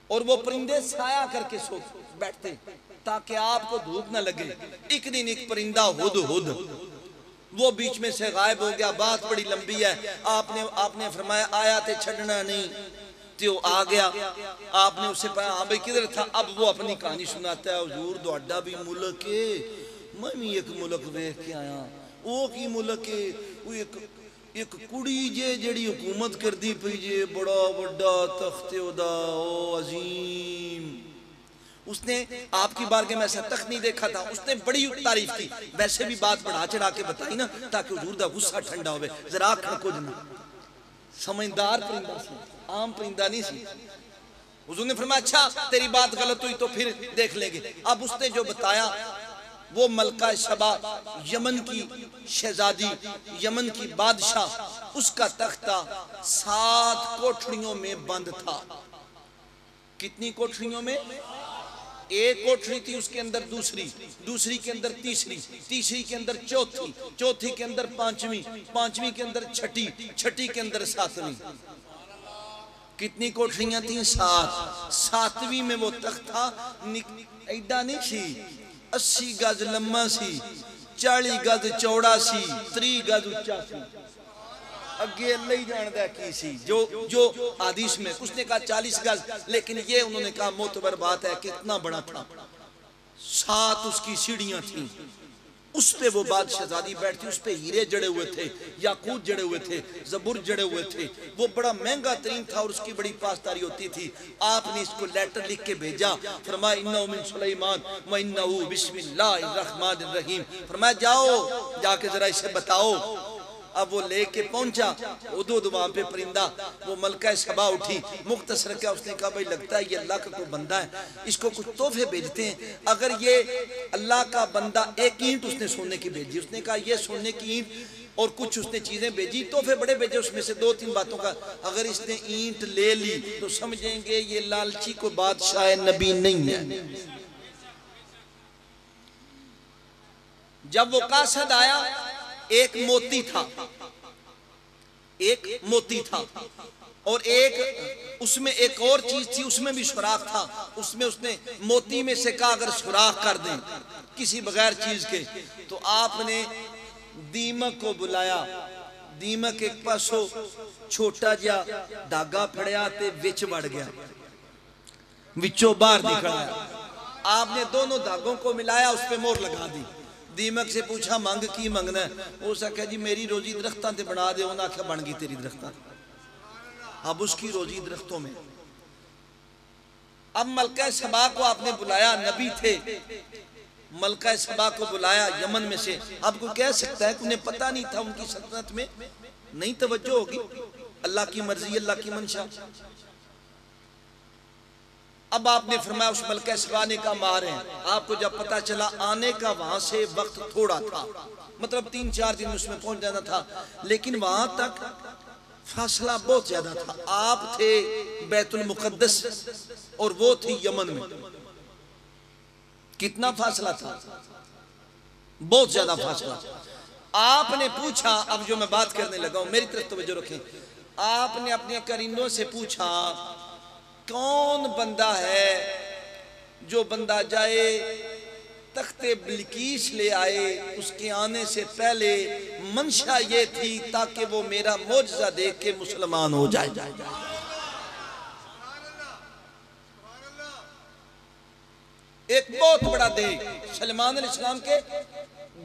और वो परिंदे साया करके सो बैठते ताकि आपको धूप न लगे। एक दिन एक परिंदा हुद हुद, वो बीच में से गायब हो गया, बात बड़ी लंबी है। आपने फरमाया आया थे छड़ना नहीं, तो आ गया। आपने उसे पाया, हाँ भाई किधर था? अब वो अपनी कहानी सुनाता है, हुजूर दोड़ा भी मुल्क है, मैं भी एक मुल्क वेख के आया। वो की मुल्क है? वो एक कुड़ी जे जड़ी हुकूमत कर दी पई जे, बड़ा बड़ा तख्त ओदा, ओ अजीम। उसने आपकी बारगाह में ऐसा तख्त नहीं देखा था, उसने बड़ी तारीफ की। वैसे भी बात बढ़ा चढ़ा के बताई ना ताकि हुजूर दा गुस्सा ठंडा होवे, जरा कुछ ना। समझदार परिंदा सी, आम परिंदा नहीं सी। हुजूर ने फरमाया अच्छा तेरी बात गलत हुई तो फिर देख लेंगे। अब उसने जो बताया, वो मलका शबा, यमन की शहजादी, यमन की बादशाह, उसका तख्ता 7 कोठरियों में बंद था। कितनी कोठरियों में? एक कोठरी थी, उसके अंदर दूसरी, दूसरी के अंदर तीसरी, तीसरी के अंदर चौथी, चौथी के अंदर पांचवी, पांचवी के अंदर छठी, छठी के अंदर सातवीं। कितनी कोठरियां थी? 7। 7वीं में वो तख्त था, ऐडा नहीं सी, 80 गज लम्बा सी, 40 गज चौड़ा सी, 30 गज उच्चा सी। अगे अल्लाह ही जानता की सी, जो हदीस में उसने कहा 40 गज, लेकिन ये उन्होंने कहा मोतबर बात है कितना बड़ा था। 7 उसकी सीढ़ियां थी, उस पे वो बादशाहजादी बैठती, उस पे हीरे जड़े हुए थे, याकूत जड़े हुए थे, जबूर जड़े हुए थे। वो बड़ा महंगा तरीन था और उसकी बड़ी पासदारी होती थी। आपने इसको लेटर लिख के भेजा, फरमाया इन्नहु मिन सुलेमान व इन्नहु बिस्मिल्लाहिर रहमानिर रहीम। फरमाया जाओ जाके जरा इसे बताओ। अब वो लेके पहुंचा, उदूद वहां पे परिंदा, वो मलका शबा उठी, मुख्तसर क्या उसने कहा भाई लगता है ये अल्लाह का कोई बंदा है, इसको कुछ तोहफे भेजते हैं। अगर ये अल्लाह का बंदा, एक ईंट उसने सोने की भेजी, उसने कहा ये सोने की ईंट और कुछ उसने चीजें भेजी, तोहफे बड़े भेजे, उसमें से 2-3 बातों का अगर इसने ईंट ले ली तो समझेंगे ये लालची को बादशाह नबी नहीं है। जब वो कासद आया, एक मोती था, एक मोती था और एक उसमें एक और चीज थी, उसमें भी सुराख था। उसमें उसने मोती में से कहा अगर सुराख कर दें किसी बगैर चीज के, तो आपने दीमक को बुलाया। दीमक एक पासों छोटा जा धागा फड़िया ते विच वड़ गया, विचों बाहर निकल आया। आपने दोनों धागों को मिलाया, उस पर मोहर लगा दी। दीमक से पूछा मंग की मंगना है? उस आख्या जी मेरी रोजी दरख्तां ते बना दे। उन्हें आख्या बन गई तेरी दरख्तां। अब उसकी रोजी दरख्तों में। अब मलका सबा को आपने बुलाया, नबी थे, मलका सबा को बुलाया यमन में से। अब कोई कह सकता है कि उन्हें पता नहीं था उनकी सल्तनत में नहीं तवज्जो होगी, अल्लाह की मर्जी, अल्लाह की मंशा। अब आपने फरमाया उस मलका सबा ने कहा मार है। आपको जब पता चला आने का वहां से वक्त थोड़ा था, मतलब 3-4 दिन उसमें पहुंच जाना था, लेकिन वहां तक फासला बहुत ज्यादा था। आप थे बैतुल मुकद्दस और वो थी यमन में। कितना फासला था? बहुत ज्यादा फासला। आपने पूछा, अब जो मैं बात करने लगा हूं मेरी तरफ तवज्जो रखें, आपने अपने करीनों से पूछा कौन बंदा है जो बंदा जाए तख्ते बिल्कीस ले आए, उसके आने से पहले मंशा ये थी ताकि वो मेरा मौजज़ा देख के मुसलमान हो जाए। एक बहुत बड़ा दे, सलमान अलैहिस्सलाम के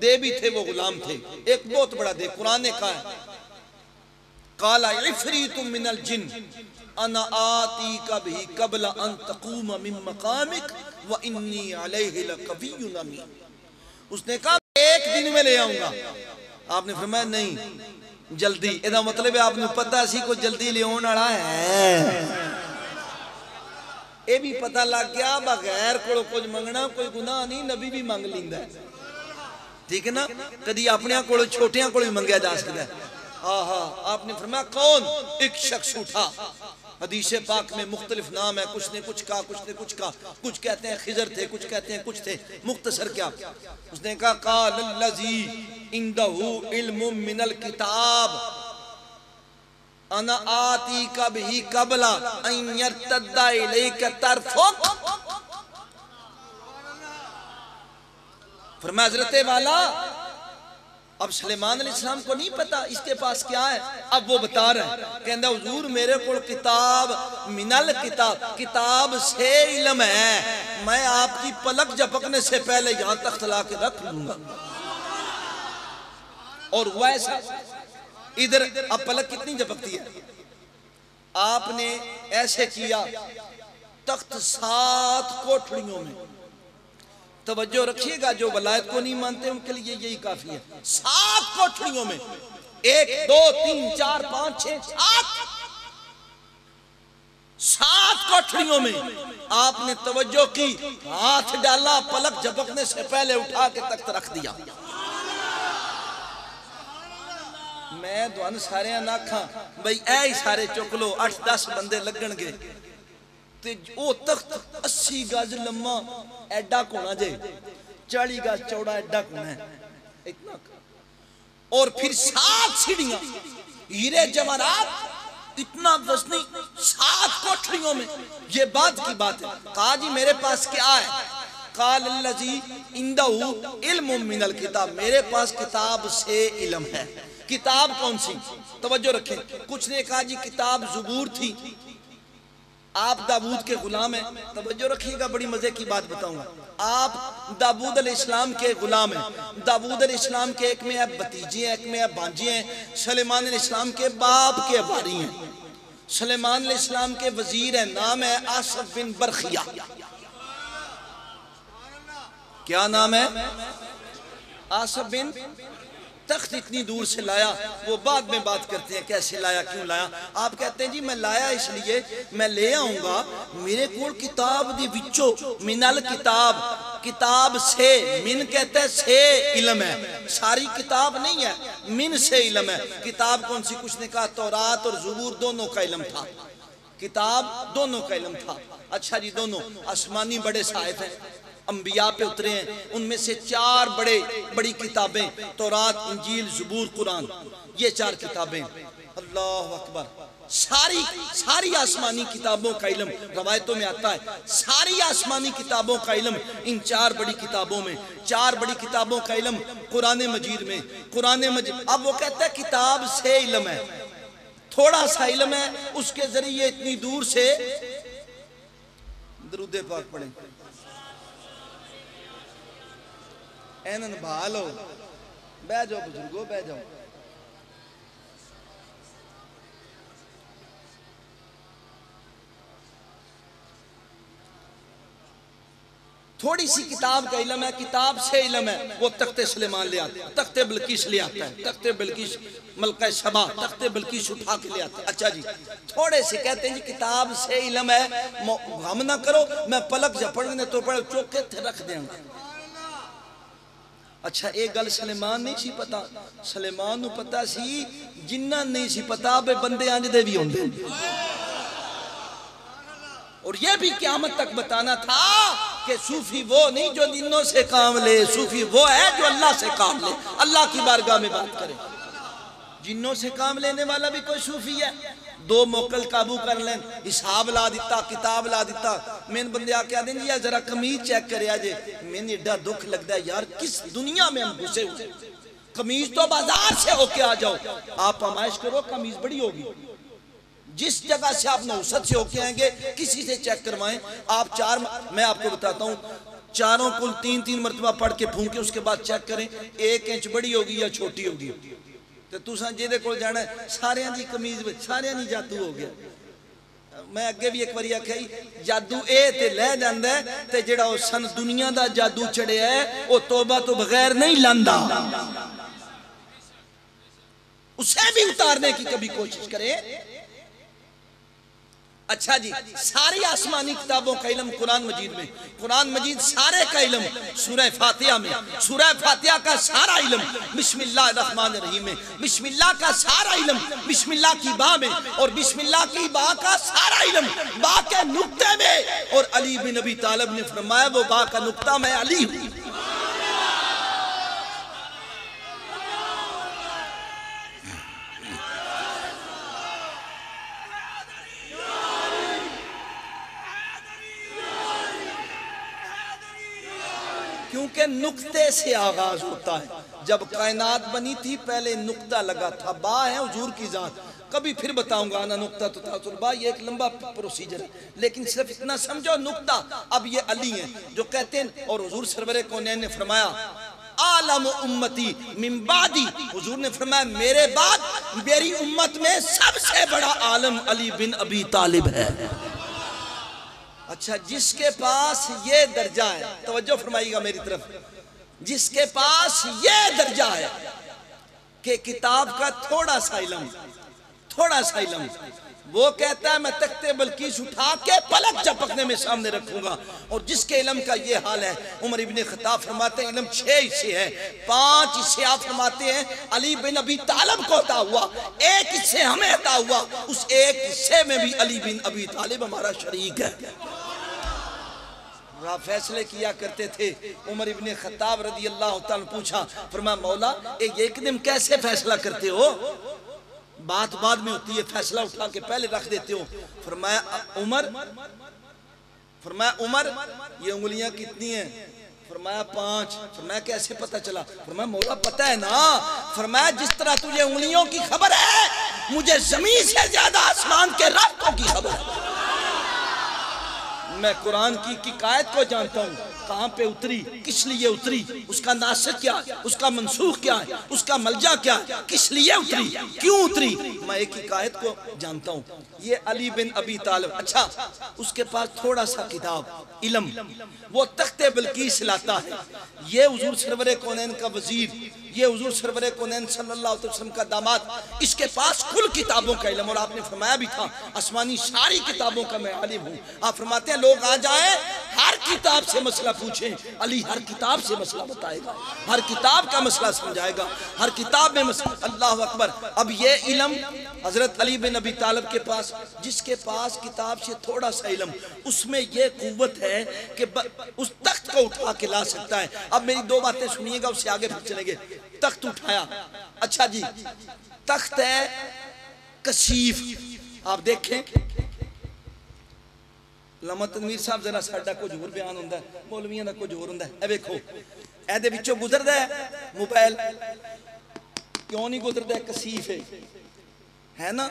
दे भी थे, वो गुलाम थे। एक बहुत बड़ा दे, कुरान ने कहा है काला इफरीतुम मिनल जिन्न अना आती कभी कबला अन तकूम मिन मकामिक व इन्नी अलैहि लकवियुन अमीन। उसने कहा एक दिन में ले आऊंगा। आपने फरमाया नहीं जल्दी। इसका मतलब है आपने पता सी को जल्दी ले आने वाला है। ये भी पता लग गया बगैर को कुछ मंगना कोई गुनाह नहीं, नबी भी मंग लेंदा है, ठीक है ना। कभी अपने को छोटिया को भी मंगया जा सकता है। आपने फरमाया कौन? एक शख्स उठा। हदीस पाक में मुख्तलिफ नाम है, कुछ ने कुछ कहा, कुछ ने कुछ कहा, कुछ कहते हैं खिजर थे, कुछ कहते हैं कुछ थे। मुख्तसर क्या उसने कहा कालल्लज़ी इंदहु इल्मुम मिनल किताब अना आती कभी कबला अन यर्तद्दा इलैका तरफुक। फरमाया हज़रत वाला अब सुलेमान अलैहिस्सलाम को नहीं पता इसके पास क्या है। अब वो बता रहे हैं, कहता हुजूर मेरे को किताब मिनल किताब, किताब से इल्म है, मैं आपकी पलक झपकने से पहले यहां तख्त ला के रख लूंगा। और वैसा इधर अब पलक कितनी झपकती है, आपने ऐसे किया तख्त 7 कोठड़ियों में। तवज्जो रखिएगा, जो वलायत को नहीं मानते उनके लिए यही काफी है। 7 कोठड़ियों में, 1 2 3 4 5 6 7 कोठड़ियों में आपने तवज्जो की, हाथ डाला, पलक झपकने से पहले उठा के तख्त रख दिया। मैं दुआन सारे ना आखा बई ऐ सारे चुक लो, 8-10 बंदे लगणगे ते ओ तख्त 80 गज लम्मा एडा कोना जे, 40 गज चौड़ा एडा कोना है इतना। और फिर 7 सीढ़ियां हीरे जवाहरात इतना वजनी 7 कोठरियों में। ये बात की बात है। कहा जी मेरे पास क्या है? कालल्लज़ी इंदहु इल्मुम मिनल किताब, मेरे पास किताब से इल्म है। किताब कौन सी? तवज्जो रखें। कुछ ने कहा जी किताब ज़बूर थी, आप दाऊद के गुलाम हैं। तवज्जो रखिएगा, बड़ी मजे की बात बताऊंगा। आप दाऊद अलैहिस्सलाम के गुलाम हैं। दाऊद अलैहिस्सलाम के एक में है भतीजे हैं, एक में है भांजे हैं। सुलेमान अलैहिस्सलाम के बाप के बारी हैं। सुलेमान अलैहिस्सलाम के वजीर हैं, नाम है आसफ बिन बरखिया। क्या नाम है? आसफ बिन। तख्त इतनी दूर से लाया, वो बाद में बात करते हैं कैसे लाया, क्यों लाया। आप कहते हैं जी मैं लाया इसलिए, मैं ले आऊंगा मेरे को किताब दी विचो मिनल किताब किताब से, मिन कहते हैं से इल्म है, सारी किताब नहीं है, मिन से इल्म है। किताब कौन सी? कुछ ने कहा तौरात और ज़बूर दोनों का इल्म था, किताब दोनों का इल्म था। अच्छा जी, दोनों आसमानी बड़े साहिब हैं, अंबिया पे उतरे हैं, उनमें से 4 बड़ी किताबें, तौरात, इंजील, ज़बूर, कुरान, ये 4 किताबें। अल्लाह अकबर। सारी आसमानी किताबों का इल्म, रवायतों में आता है सारी आसमानी किताबों का इल्म इन 4 बड़ी किताबों में, 4 बड़ी किताबों का इल्म कुरान मजीद में। कुरान मजीद, अब वो कहता है किताब से इल्म है, थोड़ा सा इल्म है, उसके जरिए इतनी दूर से दरूद पाक पढ़ें। एनन भालो, बह जाओ बुजुर्गो, बह जाओ। थोड़ी सी किताब का इल्म है, किताब से इल्म है, वो तख्ते सुलेमान ले आता है, तख्ते बिल्किस ले आता है, तख्ते बिल्किस मलका सबा, तख्ते बिल्किस उठा के ले आता है। अच्छा जी, थोड़े से कहते हैं जी किताब से इल्म है, हम ना करो, मैं पलक झपड़ने तो पड़े चौके थे रख देंगे। अच्छा, एक गल सुलेमान नहीं सी पता, सुलेमान नूं पता सी, जिन्ना नहीं सी पता बे बंदे अंज दे भी होंदे, और ये भी क़यामत तक बताना था कि सूफी वो नहीं जो जिन्नों से काम ले, सूफी वो है जो अल्लाह से काम ले, अल्लाह की बारगाह में बात करे। जिन्नों से काम लेने वाला भी कोई सूफी है। 2 मोकल काबू कर लें, हिसाब ला दिता, किताब ला दिता, मैंने बंदे आके आदे जी जरा कमीज चेक करे जे, मैंने एडा दुख लगता है यार, किस दुनिया में हम घुसे हुए। कमीज तो बाजार से होके आ जाओ, आप फरमाइश करो कमीज बड़ी होगी, जिस जगह से आप नौसत से होके आएंगे किसी से चेक करवाएं आप। 4, मैं आपको बताता हूँ, चारों कुल 3-3 मरतबा पढ़ के फूंके, उसके बाद चेक करें 1 इंच बड़ी होगी या छोटी होगी। तो तुसां जिहदे कोल जाना है, सारियां दी कमीज विच सारियां दी जादू हो गया। मैं अगे भी एक बारी आख्या जादू ए ते लै जांदा है, ते जिहड़ा ओ सन दुनिया दा जादू चढ़िया है वो तौबा तो बगैर नहीं लांदा, उसे भी उतारने की कभी कोशिश करें। अच्छा जी, सारी आसमानी किताबों का इल्म कुरान मजीद में, कुरान मजीद सारे का इल्म सूरह फातिहा में, सूरह फातिहा का सारा इल्म बिस्मिल्लाहिर्रहमानिर्रहीम में, बिस्मिल्लाह का सारा इल्म बिस्मिल्लाह की बा में, और बिस्मिल्लाह की बा का सारा इल्म बा के नुक्ते में। और अली बिन अबी तालिब ने फरमाया वो बा का नुक्ता मैं अली हूं। क्योंकि नुक्ते से आगाज होता है। जब कायनात बनी थी पहले नुक्ता लगा था, बा है हुजूर की जात, कभी फिर बताऊंगा आना नुक्ता तो बा, ये एक लंबा प्रोसीजर है, लेकिन सिर्फ इतना समझो नुक्ता। अब ये अली है जो कहते हैं, और हुजूर सरवरे कौनैन ने फरमाया आलम उम्मती मिन बादी, हुजूर ने फरमाया मेरे बाद मेरी उम्मत में सबसे बड़ा आलम अली बिन अबी तालिब है। अच्छा, जिसके पास ये दर्जा है, तवज्जो फरमाइएगा मेरी तरफ, जिसके पास ये दर्जा है कि किताब का थोड़ा सा इल्म, वो कहता है मैं तख्ते बल्कीस उठा के पलक झपकने में सामने रखूंगा। और जिसके इल्म का ये हाल है, उमर इब्ने खत्ताब फरमाते हैं इल्म 6 हिस्से हैं, 5 हिस्से आप फरमाते हैं अली बिन अबी तालिब को अता हुआ, 1 हिस्से हमें अता हुआ, उस 1 हिस्से में भी अली बिन अबी तालिब हमारा शरीक है। फैसले किया करते थे। उमर इब्ने खत्ताब रदी अल्लाह तआला पूछा, फरमाया मौला ये एकदम कैसे फैसला करते हो, बात बाद में होती है, फैसला उठा के पहले रख देते हो। फरमाया उमर ये उंगलियां कितनी हैं? फरमाया 5। फरमाया कैसे पता चला? फरमाया मौला पता है ना। फरमाया जिस तरह तुझे उंगलियों की खबर है, मुझे जमीन से ज्यादा आसमान के रास्तों की खबर है। मैं कुरान की कायत को जानता हूँ, कहाँ पे उतरी, किस लिए उतरी, उसका नासिक क्या है, उसका मंसूख क्या है, उसका मलजा क्या है, किस लिए उतरी, क्यों उतरी, मैं एक ही कायत को जानता हूँ। ये अली बिन अबी तालिब। अच्छा, उसके पास थोड़ा सा किताब इल्म, वो तख्ते बिल्कीस लाता है। ये हुजूर सरवरे कौनैन का वजीर, ये हुजूर सरवरे कौनैन सल्लल्लाहु अलैहि वसल्लम का दामाद, इसके पास कुल किताबों का इल्म। और आपने फरमाया भी था आसमानी सारी किताबों का मैं आलिम हूँ। आप फरमाते हैं लोग आ जाए हर किताब से मसला पूछें, अली हर किताब से मसला बताएगा, हर किताब का मसला समझाएगा, हर किताब में मसला। अल्लाह अकबर। अब ये इल्म हजरत अली बिन अबी तालिब के पास, जिसके पास किताब से थोड़ा सा इल्म, उसमें यह कुव्वत है कि उस तख्त को उठा के ला सकता है। अब मेरी दो बातें सुनिएगा, उससे आगे फिर चलेंगे। तख्त उठाया, अच्छा जी, तख्त है कशीफ, आप देखें। लम्मा तनवीर साहब जरा साडा कुछ होर बयान होंदा है, मौलवियां दा कुछ होर होंदा है। ए देखो, एदे विचों गुजरदा है मोबाइल, क्यों नहीं गुजरदा? कसीफ है ना।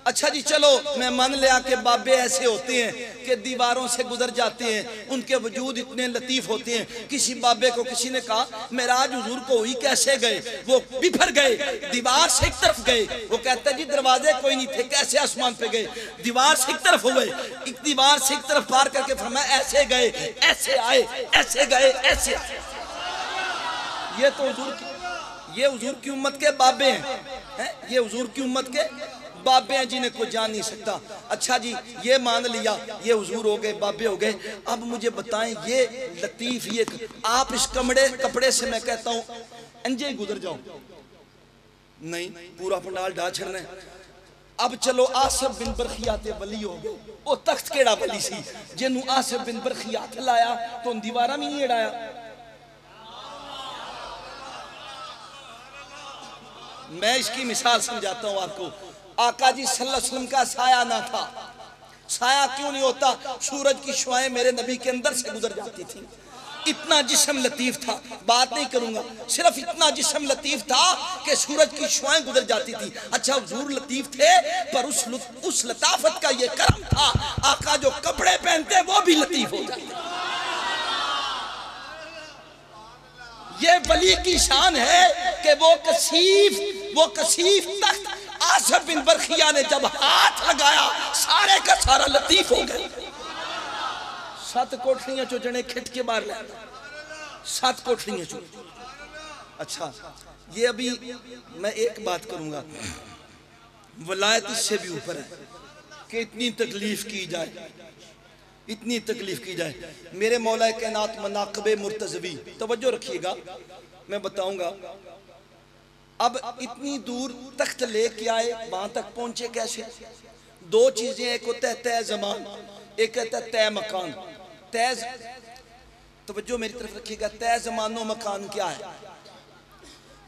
अच्छा जी, चलो मैं मान लिया कि बाबे ऐसे होते हैं कि दीवारों से गुजर जाते हैं, उनके वजूद इतने लतीफ होते हैं। किसी बाबे को किसी ने कहा मेराज हुजूर को हुई, कैसे गए? वो बिफर गए, दीवार से एक तरफ गए। वो कहते हैं जी दरवाजे कोई नहीं थे, कैसे आसमान पे गए? दीवार से एक तरफ हो गए, एक दीवार से एक तरफ पार करके फरमाया ऐसे गए, ऐसे आए, ऐसे गए, ऐसे आए। ये तो ये हुजूर की उम्मत के बाबे हैं, ये हुजूर की उम्मत के बाबे हैं जिन्हें कोई जान नहीं सकता। अच्छा जी, ये मान लिया, ये हुजूर हो गए, बाबे हो गए। अब मुझे बताएं, ये लतीफ, ये आप इस कपड़े से मैं कहता हूं अंजे ही गुजर जाओ, नहीं पूरा पंडाल ढा छड़ना है। अब चलो आसिफ बिन बरखियात वली हो गए, वो तख्त केड़ा वली सी जिन्हों आसिफ बिन बरखियात लाया तो दीवारा भी नहीं अड़ाया। मैं इसकी मिसाल समझाता हूं आपको। आका जी सल्लल्लाहु अलैहि वसल्लम का साया ना था। साया क्यों नहीं होता? सूरज की शुआएं मेरे नबी के अंदर से गुजर जाती थी। इतना जिस्म लतीफ था, बात नहीं करूंगा, सिर्फ इतना जिस्म लतीफ था कि सूरज की शुआएं गुजर जाती थी। अच्छा, हुजूर लतीफ थे, पर उस लताफत का ये करम था, आका जो कपड़े पहनते वो भी लतीफ हो जाते। ये वली की शान है कि वो कसीफ तख्त आसिफ बिन बरखिया ने जब हाथ लगाया, सारे का सारा लतीफ हो गए। 7 कोठरियां चो जने खिट के बाहर ले, 7 कोठरियां चो। अच्छा, ये अभी मैं एक बात करूंगा, वलायत इससे भी ऊपर है कि इतनी तकलीफ की जाए, इतनी तकलीफ की जाए। मेरे मौला कायनात मनाक़िब मुर्तज़वी, तवज्जो रखिएगा, मैं बताऊंगा। अब इतनी दूर तख्त लेके आए, वहां तक पहुंचे कैसे? 2 चीजें, एक होता है तय ज़मान, एक होता है तय मकान। तवज्जो मेरी तरफ रखिएगा, तय ज़मानो मकान क्या है?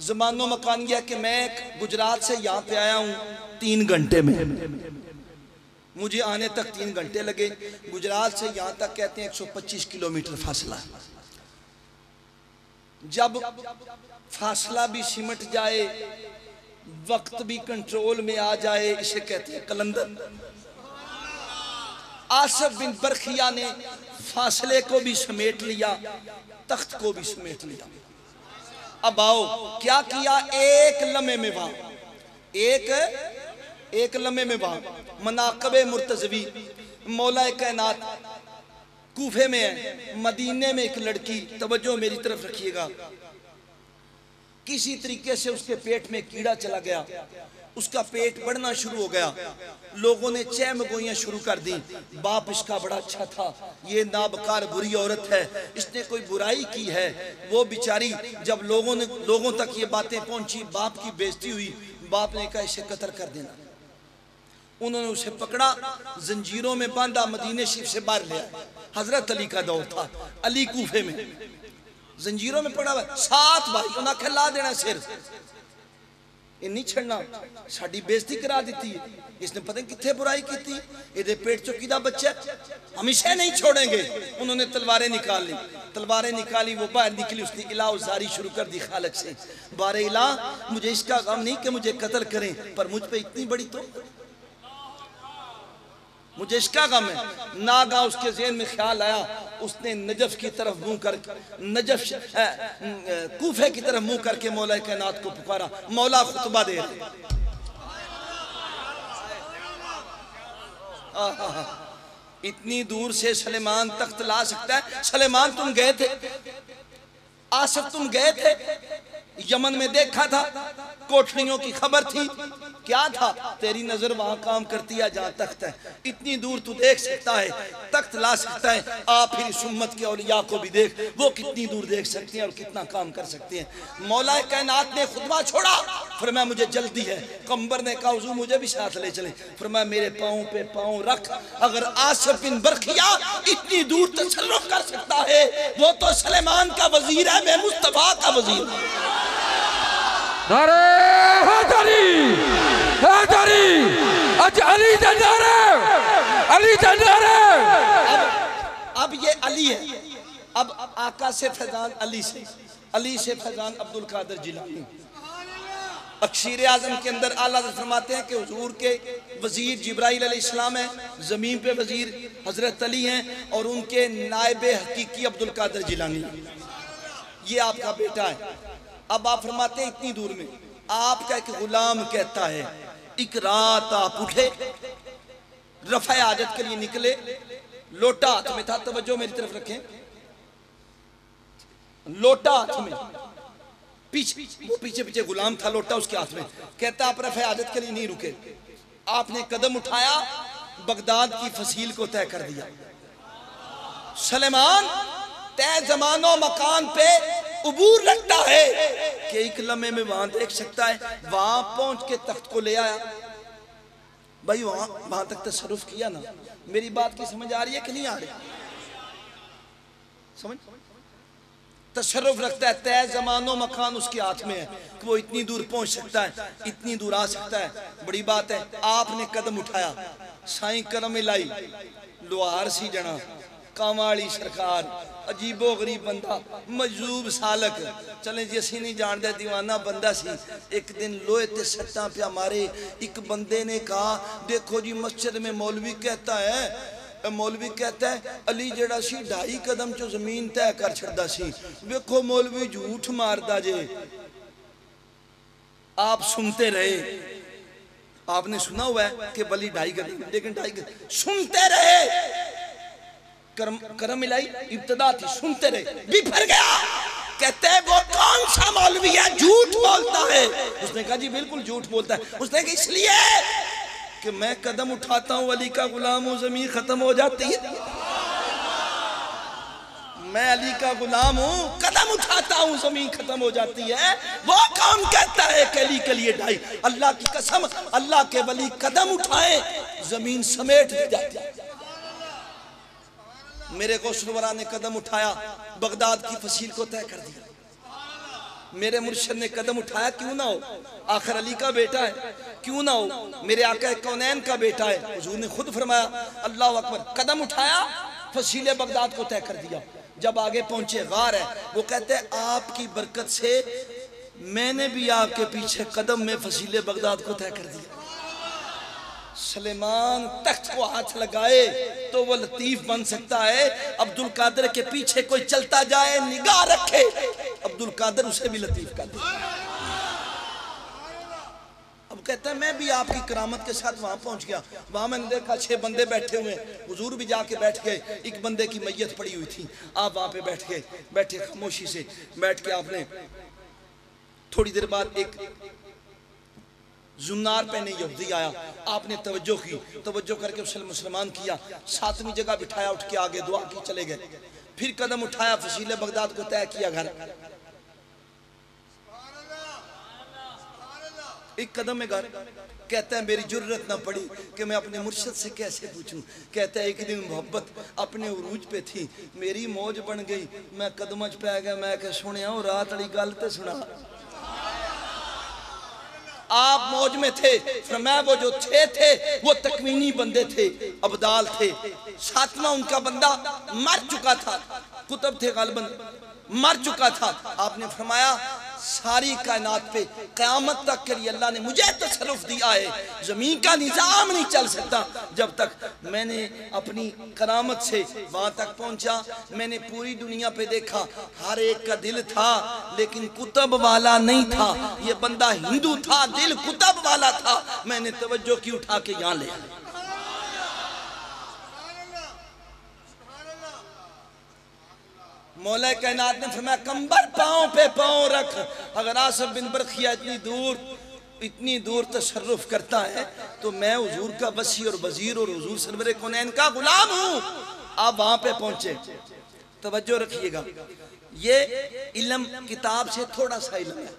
ज़मानो मकान यह कि मैं गुजरात से यहाँ पे आया हूँ 3 घंटे में, मुझे आने तक 3 घंटे लगे। गुजरात से यहाँ तक कहते हैं 125 किलोमीटर फासला। जब फासला भी सिमट जाए, वक्त भी कंट्रोल में आ जाए, इसे कहते हैं कलंदर। आसिफ बिन बरखिया ने फासले को भी समेट लिया, तख्त को भी समेट लिया। अब आओ, क्या किया? एक लम्हे में वहां, एक लम्हे में वहां मनाक़िब मुर्तज़वी, मौला कायनात कूफे में है, मदीने में एक लड़की, तवज्जो मेरी तरफ रखिएगा, किसी तरीके से उसके पेट में कीड़ा चला गया, उसका पेट बढ़ना शुरू हो गया, लोगों ने चहमगोइयां शुरू कर दी। बाप इसका बड़ा अच्छा था, ये नाबकार बुरी औरत है, इसने कोई बुराई की है। वो बेचारी, जब लोगों तक ये बातें पहुंची, बाप की बेइज्जती हुई। बाप ने कहा इसे कत्ल कर देना। उन्होंने उसे पकड़ा, जंजीरों में बांधा, मदीने शरीफ से बाहर ले आया। हजरत अली का दौर था, अली कूफे में जंजीरों में पड़ा हुआ, 7 भाई उन्हें खिला देना सिर, ये नहीं छड़ना, साड़ी बेइज्जती करा दी थी। इसने पता नहीं कितने बुराई की थी, ये पेट चुकी दा बच्चा, हम इसे नहीं छोड़ेंगे। उन्होंने तलवारें निकाल ली, तलवारें निकाली, वो बाहर निकली, उसने इला उजारी शुरू कर दी खालक से, बारे इला मुझे इसका गम नहीं कि मुझे कत्ल करें, पर मुझ पे इतनी बड़ी तो मुझे इसका गम है। नागा उसके ज़हन में ख्याल आया, उसने नजफ की तरफ मुंह कर, कूफे की तरफ मुंह करके मौला कायनात को पुकारा। मौला खुतबा दे रहे, इतनी दूर से सलेमान तख्त ला सकता है? सलेमान तुम गए थे, आसिफ तुम गए थे, यमन में देखा था, कोठरियों की खबर थी, क्या था? तेरी नजर वहां काम करती है जहां तख्त है, इतनी दूर तू देख सकता है, तख्त ला सकता है। आप फिर इस उम्मत के औलिया को भी देख, वो कितनी दूर देख सकती हैं और कितना काम कर सकती हैं। मौला कायनात ने खुतबा छोड़ा, फरमाया मुझे जल्दी है। कंबर ने कहा हुजूर मुझे भी साथ ले चले, फरमाया मेरे पाँव पे पाँव रख। अगर आसिफ बिन बरखिया इतनी दूर तसल्लुफ कर सकता है, वो तो सलेमान का वजीर है, मैं मुस्तफा का वजीर। नारे हैदरी, हैदरी, आज अली का नारे, अली का नारे। अब ये अली है। अब आका से फैजान अली से फैजान अब्दुल कादिर जिलानी। अक्षीर आजम के अंदर आला फरमाते हैं कि हुजूर के वजीर जिब्राइल अलैहिस्सलाम है, जमीन पे वजीर हजरत अली हैं और उनके नायब हकीकी अब्दुल कादिर जिलानी, ये आपका बेटा है। अब आप फरमाते हैं इतनी दूर में आपका एक गुलाम कहता है, एक रात आप उठे, रफ़ा हाजत के लिए निकले, लोटा हाथ में था, तवज्जो मेरी तरफ रखें, लोटा हाथ में, वो पीछे पीछे गुलाम था, लोटा उसके हाथ में। कहता आप रफ़ा हाजत के लिए नहीं रुके, आपने कदम उठाया, बगदाद की फसील को तय कर दिया। सलेमान तय जमानो मकान पे उबूर रखता है कि एक लम्हे में वहां देख सकता है, वहां पहुंच के तख्त को ले आया। भाई वहां तक तसर्रुफ किया ना। मेरी बात की समझ आ रही है कि नहीं आ रही? समझ तसर्रुफ रखता है, तय जमानो मकान उसके हाथ में है कि वो इतनी दूर पहुंच सकता है, इतनी दूर आ सकता है। बड़ी बात है। आपने कदम उठाया, साईं करम लाई, लोहार सी जना, कामाली सरकार, अजीबो गरीब बंदा, मजूब सालक, चले जी असी नहीं जानते, दीवाना बंदा सी। एक दिन लोहे ते सट्टा पिया मारे। एक बंदे ने कहा देखो जी मस्जिद में मौलवी कहता है अली जड़ा सी 2.5 कदम चो जमीन तय कर छड़दा सी, वेखो मौलवी झूठ मारदा जे। आप सुनते रहे, आपने सुना हुआ है कि बली 2.5 कदम, लेकिन 2.5 कदम सुनते रहे। करम मिलाई इब्तदा थी, सुनते रहे, बिफर गया। कहते हैं वो कौन सा मौलवी है झूठ बोलता है? उसने कहा जी बिल्कुल झूठ बोलता है। उसने कहा इसलिए कि मैं कदम उठाता हूं, अली का गुलाम हूं, जमीन खत्म हो जाती है। मैं अली का गुलाम हूं, कदम उठाता हूं, जमीन खत्म हो जाती है। वो कौन कहता है कि अली के लिए 2.5? अल्लाह की कसम, अल्लाह के वली कदम उठाए जमीन समेट दी जाती है। मेरे गौसुलवरा ने कदम उठाया, बगदाद की फसील को तय कर दिया। मेरे मुर्शिद ने कदम उठाया, क्यों ना हो, आखिर अली का बेटा है, क्यों ना हो, मेरे आका कौनैन का बेटा है। हुजूर ने खुद फरमाया अल्लाह अकबर, कदम उठाया, फसील बगदाद को तय कर दिया। जब आगे पहुंचे गार है, वो कहते हैं आपकी बरकत से मैंने भी आपके पीछे कदम में फसील बगदाद को तय कर दिया। सलेमान तख्त को हाथ लगाए तो वो लतीफ बन सकता है। अब्दुल कादिर के पीछे कोई चलता जाए, निगाह रखे, अब्दुल कादिर उसे भी लतीफ कर दे। अब कहता है मैं भी आपकी करामत के साथ वहां पहुंच गया। वहां मैंने देखा 6 बंदे बैठे हुए, हुजूर भी जाके बैठ गए। एक बंदे की मैयत पड़ी हुई थी, आप वहां पे बैठ गए, बैठे खामोशी से बैठ के आपने थोड़ी देर बाद एक जुन्नार पहने यहूदी आया, आपने तवज्जो की, तवज्जो करके उसे मुसलमान किया, 7वीं जगह बिठाया, उठ के आगे दुआ की चले गए। फिर कदम उठाया, फसीले बगदाद को तय किया घर। एक कदम में घर। कहता है मेरी जुर्रत ना पड़ी कि मैं अपने मुर्शिद से कैसे पूछूं। कहता है एक दिन मोहब्बत अपने उरूज पे थी, मेरी मौज बन गई, मैं कदम च पै गया, मैं क्या सुनिया रात वाली गल तो सुना। आप मौज में थे, फरमाया वो जो थे वो तकवीनी बंदे थे, अब्दाल थे। 7वां उनका बंदा मर चुका था, कुतब थे गालिबन, मर चुका था। आपने फरमाया सारी कायनात पे क़यामत तक के लिए अल्लाह ने मुझे तसर्रुफ दिया है, जमीन का निजाम नहीं चल सकता जब तक मैंने अपनी करामत से वहां तक पहुंचा। मैंने पूरी दुनिया पे देखा, हर एक का दिल था लेकिन कुतब वाला नहीं था। ये बंदा हिंदू था, दिल कुतब वाला था। मैंने तवज्जो की उठा के यहाँ ले आया। मौला कायनात ने फरमाया कंबर पांव पे पांव रख। अगर आसिफ बिन बरखिया इतनी दूर इतनी दूर तशर्रुफ करता है, तो मैं हुजूर का वसी और वजीर और हुजूर सरवरे कौनैन का गुलाम हूं। आप वहां पे पहुंचे, तवज्जो रखिएगा, ये इल्म किताब से थोड़ा सा इल्म है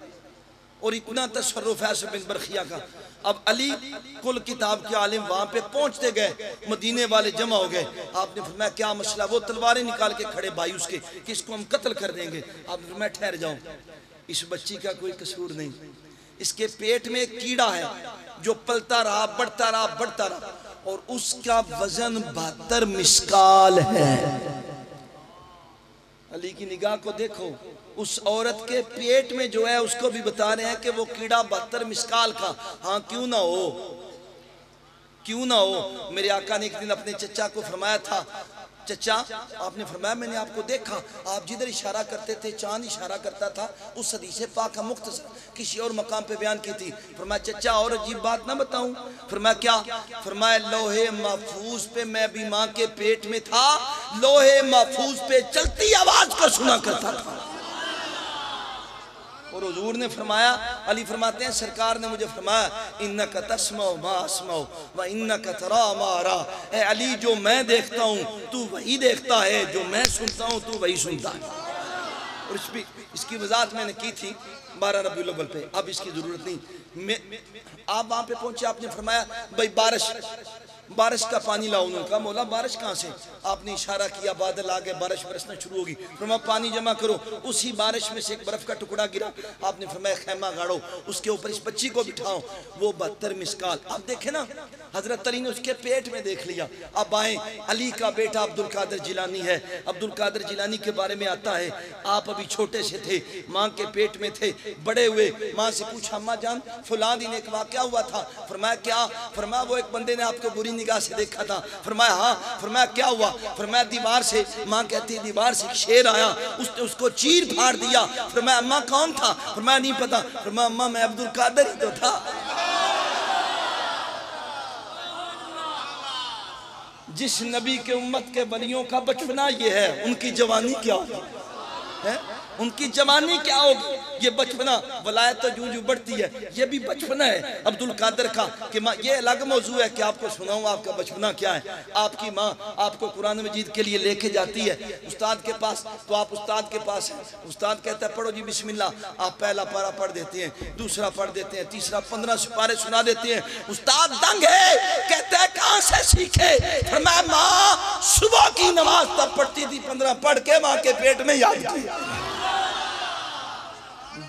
और इतना तशर्रुफ है आसिफ बिन बरखिया का। अब अली कुल किताब के आलिम वहां पे पहुंचते गए, मदीने वाले जमा हो गए। आपने फरमाया क्या मसला? वो तलवारें निकाल के खड़े भाई उसके, किसको हम कत्ल कर देंगे। आपने फरमाया ठहर जाओ, इस बच्ची का कोई कसूर नहीं, इसके पेट में एक कीड़ा है जो पलता रहा, बढ़ता रहा, बढ़ता रहा, और उसका वजन 72 मिस्काल है। अली की निगाह को देखो, उस औरत के पेट में जो है उसको भी बता रहे हैं कि वो कीड़ा 72 मिस्काल का। हाँ क्यों ना हो, क्यों ना हो। मेरे आका ने एक दिन अपने चचा को फरमाया था, चचा आपने फरमाया मैंने आपको देखा, आप जिधर इशारा करते थे चांद इशारा करता था। उस हदीस पाक का मुख्तसर किसी और मकाम पे बयान की थी। फरमाया चचा और अजीब बात ना बताऊं। फरमाया क्या? फरमाया लोहे महफूज पे मैं भी माँ के पेट में था, लोहे महफूज पे चलती आवाज को सुना करता था। और हुजूर ने फरमाया, अली फरमाते हैं सरकार ने मुझे फरमाया इन्नका तस्माउ मा अस्माउ व इन्नका तरा मा अरा। ए अली जो मैं देखता हूँ तू वही देखता है, जो मैं सुनता हूँ तू वही सुनता है। और इसकी वजाहत मैंने की थी 12 रबीउल अव्वल पे, अब इसकी जरूरत नहीं। आप वहां पे पहुंचे, आपने फरमाया भाई बारिश का पानी लाओ। उन्होंने कहा मौला बारिश कहाँ से? आपने इशारा किया, बादल आ गए, बारिश बरसना शुरू होगी। फरमाया पानी जमा करो। उसी बारिश में से एक बर्फ का टुकड़ा गिरा। आपने फरमाया खैमा गाड़ो, उसके ऊपर इस बच्ची को बिठाओ। वो 72 मिस्काल। आप देखे ना, हजरत अली ने उसके पेट में देख लिया। अब आए, अली का बेटा अब्दुल कादिर जिलानी है। अब्दुल कादिर जिलानी के बारे में आता है, आप अभी छोटे से थे, माँ के पेट में थे, बड़े हुए। माँ से पूछा अम्मा जान फलां दिन एक वाकया हुआ था। फरमाया क्या? फरमाया वो एक बंदे ने आपको बुरी निगाह से देखा था। फरमाया हाँ। फरमाया क्या हुआ? फरमाया दीवार से, माँ कहती है दीवार से शेर आया, उसने उसको चीर फाड़ दिया। फरमाया अम्मा कौन था? फरमाया नहीं पता। फरमाया अम्मा मैं अब्दुल कादिर ही तो था। जिस नबी के उम्मत के वलियों का बचपना ये है, उनकी जवानी क्या होगी है? उनकी जवानी क्या होगी? ये बचपना, वलायत तो जूं जूं बढ़ती है, ये भी बचपना है अब्दुल कादिर का। कि माँ ये अलग मौजू है कि आपको सुनाऊं आपका बचपना क्या है। आपकी माँ आपको कुरान मजीद के लिए लेके जाती है उस्ताद के पास, तो आप उस्ताद के पास हैं, उस्ताद कहता है पढ़ो जी बिस्मिल्लाह। आप पहला पारा पढ़ देते हैं, दूसरा पढ़ देते हैं, तीसरा 15 सिपारे सुना देते हैं। उस्ताद दंग है, कहता है कहाँ से सीखे? फरमाया माँ सुबह की नमाज तब पढ़ती थी, 15 पढ़ के माँ के पेट में याद किया।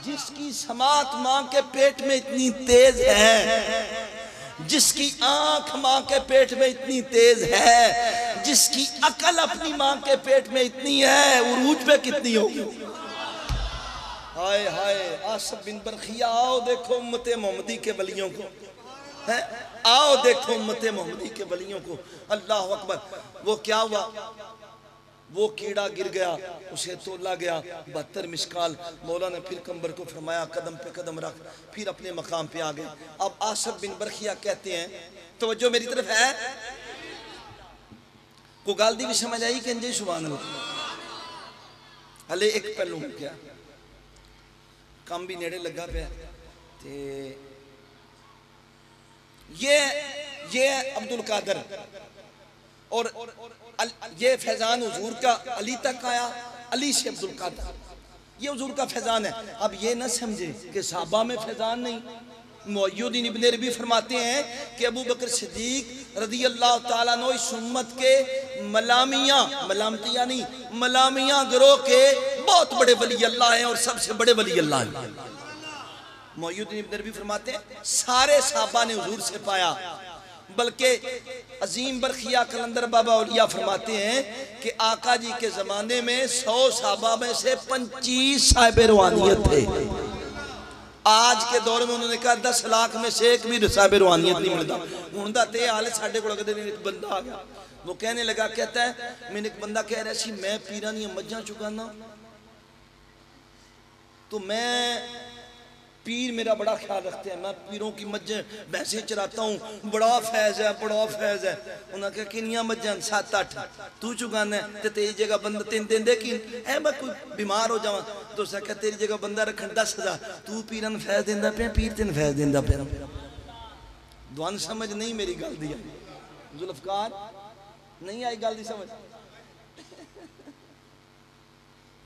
जिसकी समात माँ के पेट में इतनी तेज है, जिसकी आंख माँ के पेट में इतनी तेज है, जिसकी अकल अपनी माँ के पेट में इतनी है, उरूज पे कितनी होगी? हाय हाय आसिफ बिन बरखिया, आओ देखो उम्मते मोहम्मदी के वलियों को है, आओ देखो उम्मते मोहम्मदी के वलियों को। अल्लाह अकबर। वो क्या हुआ? वो कीड़ा गिर गया, उसे तोला गया 72 मिस्काल। मौला ने फिर कंबर को फरमाया कदम पे कदम रख, फिर अपने मकाम पे आ गए। अब आसिफ बिन बरखिया कहते हैं, तवज्जो मेरी तरफ है, को गाल दी भी समझ आई कि अंजे सुभान अल्लाह। हले एक पहलू हो गया, काम भी नेड़े लगा पे ये अब्दुल कादिर और ये फैजान हुजूर का अली तक आया, अली से अब्दुल कादिर, ये हुजूर का फैजान है। अब ये ना समझे कि साहबा में फैजान नहीं। मुअय्यिदीन इब्न रबी फरमाते हैं कि अबू बकर सिद्दीक रज़ी अल्लाह ताला अन्हु इस उम्मत के मलामतियां नहीं, मलामिया गिरोह के बहुत बड़े वली अल्लाह हैं और सबसे बड़े वली अल्लाह हैं। मुअय्यिदीन इब्न रबी फरमाते हैं सारे साहबा ने हुजूर से पाया, बल्कि अजीम बरखिया कलंदर बाबा औलिया फरमाते हैं कि आका जी के जमाने में 100 साहबा में से 25 साहिब रूहानियत थे। आज के दौर में उन्होंने कहा 10 लाख में से एक भी साहिब रूहानियत नहीं मिलता। हुण दा ते हाल साडे कोल कदे एक बंदा आ गया, वो कहने लगा, कहता है मैंने एक बंदा कह रहा सी मैं पीरां दी मज्जां चुकाना, तो मैं पीर मेरा बड़ा ख्याल रखते हैं, मैं पीरों की मज्जें भैंसें चराता हूँ, बड़ा फैज़ है, बड़ा फैज़ है। उन्होंने कहा किनिया मज्जां? 7-8 तू चुगाना है ते तेरी जगह बंदा 3 देंदे कि ऐ मैं कोई बीमार हो जावा तो उसने कहा तेरी जगह बंदा रखन 10,000, तू पीरन फैज़ देंदा पे, पीर तेन फैज़ देंदा पे। दुआन समझ नहीं मेरी गल दी जुल्फकार, नहीं आई गल दी समझ।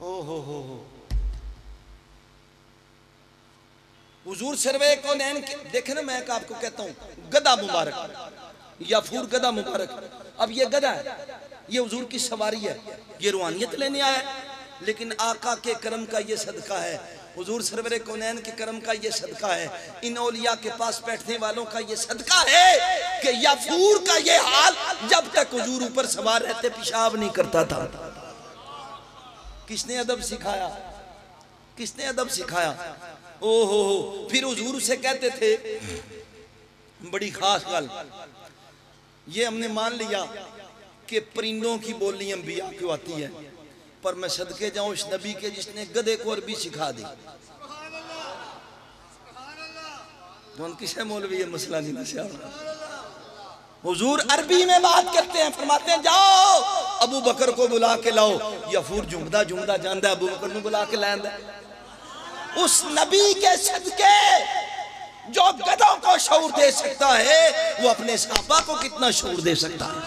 ओ हो हुजूर सरवे को नैन देखे ना, मैं आपको कहता हूँ गधा मुबारक, याफूर गधा मुबारक। अब ये गधा है, ये हुजूर की सवारी है, ये रूहानियत लेने आया है, लेकिन आका के करम का ये सदका है, हुजूर सरवरे कौनैन के करम का ये सदका है, इन औलिया के पास बैठने वालों का ये सदका है कि याफूर का ये हाल जब तक हुजूर ऊपर सवार रहते पेशाब नहीं करता था। किसने अदब सिखाया? किसने अदब सिखाया? ओ हो। फिर हुजूर से कहते थे बड़ी खास गल, ये हमने मान लिया कि परिंदों की बोली अंबिया क्यों आती है, पर मैं सदके जाऊं इस नबी के जिसने गधे को अरबी सिखा दी। तो किसे मौलवी ये मसला नहीं दसिया। हुजूर अरबी में बात करते हैं, फरमाते हैं जाओ अबू बकर को बुला के लाओ। याफूर झुमदा झुमदा जांदा अबू बकर को बुला के लांदा। उस नबी के सदके जो गधों को शऊर दे सकता है, वो अपने सहाबा को कितना शऊर दे सकता है।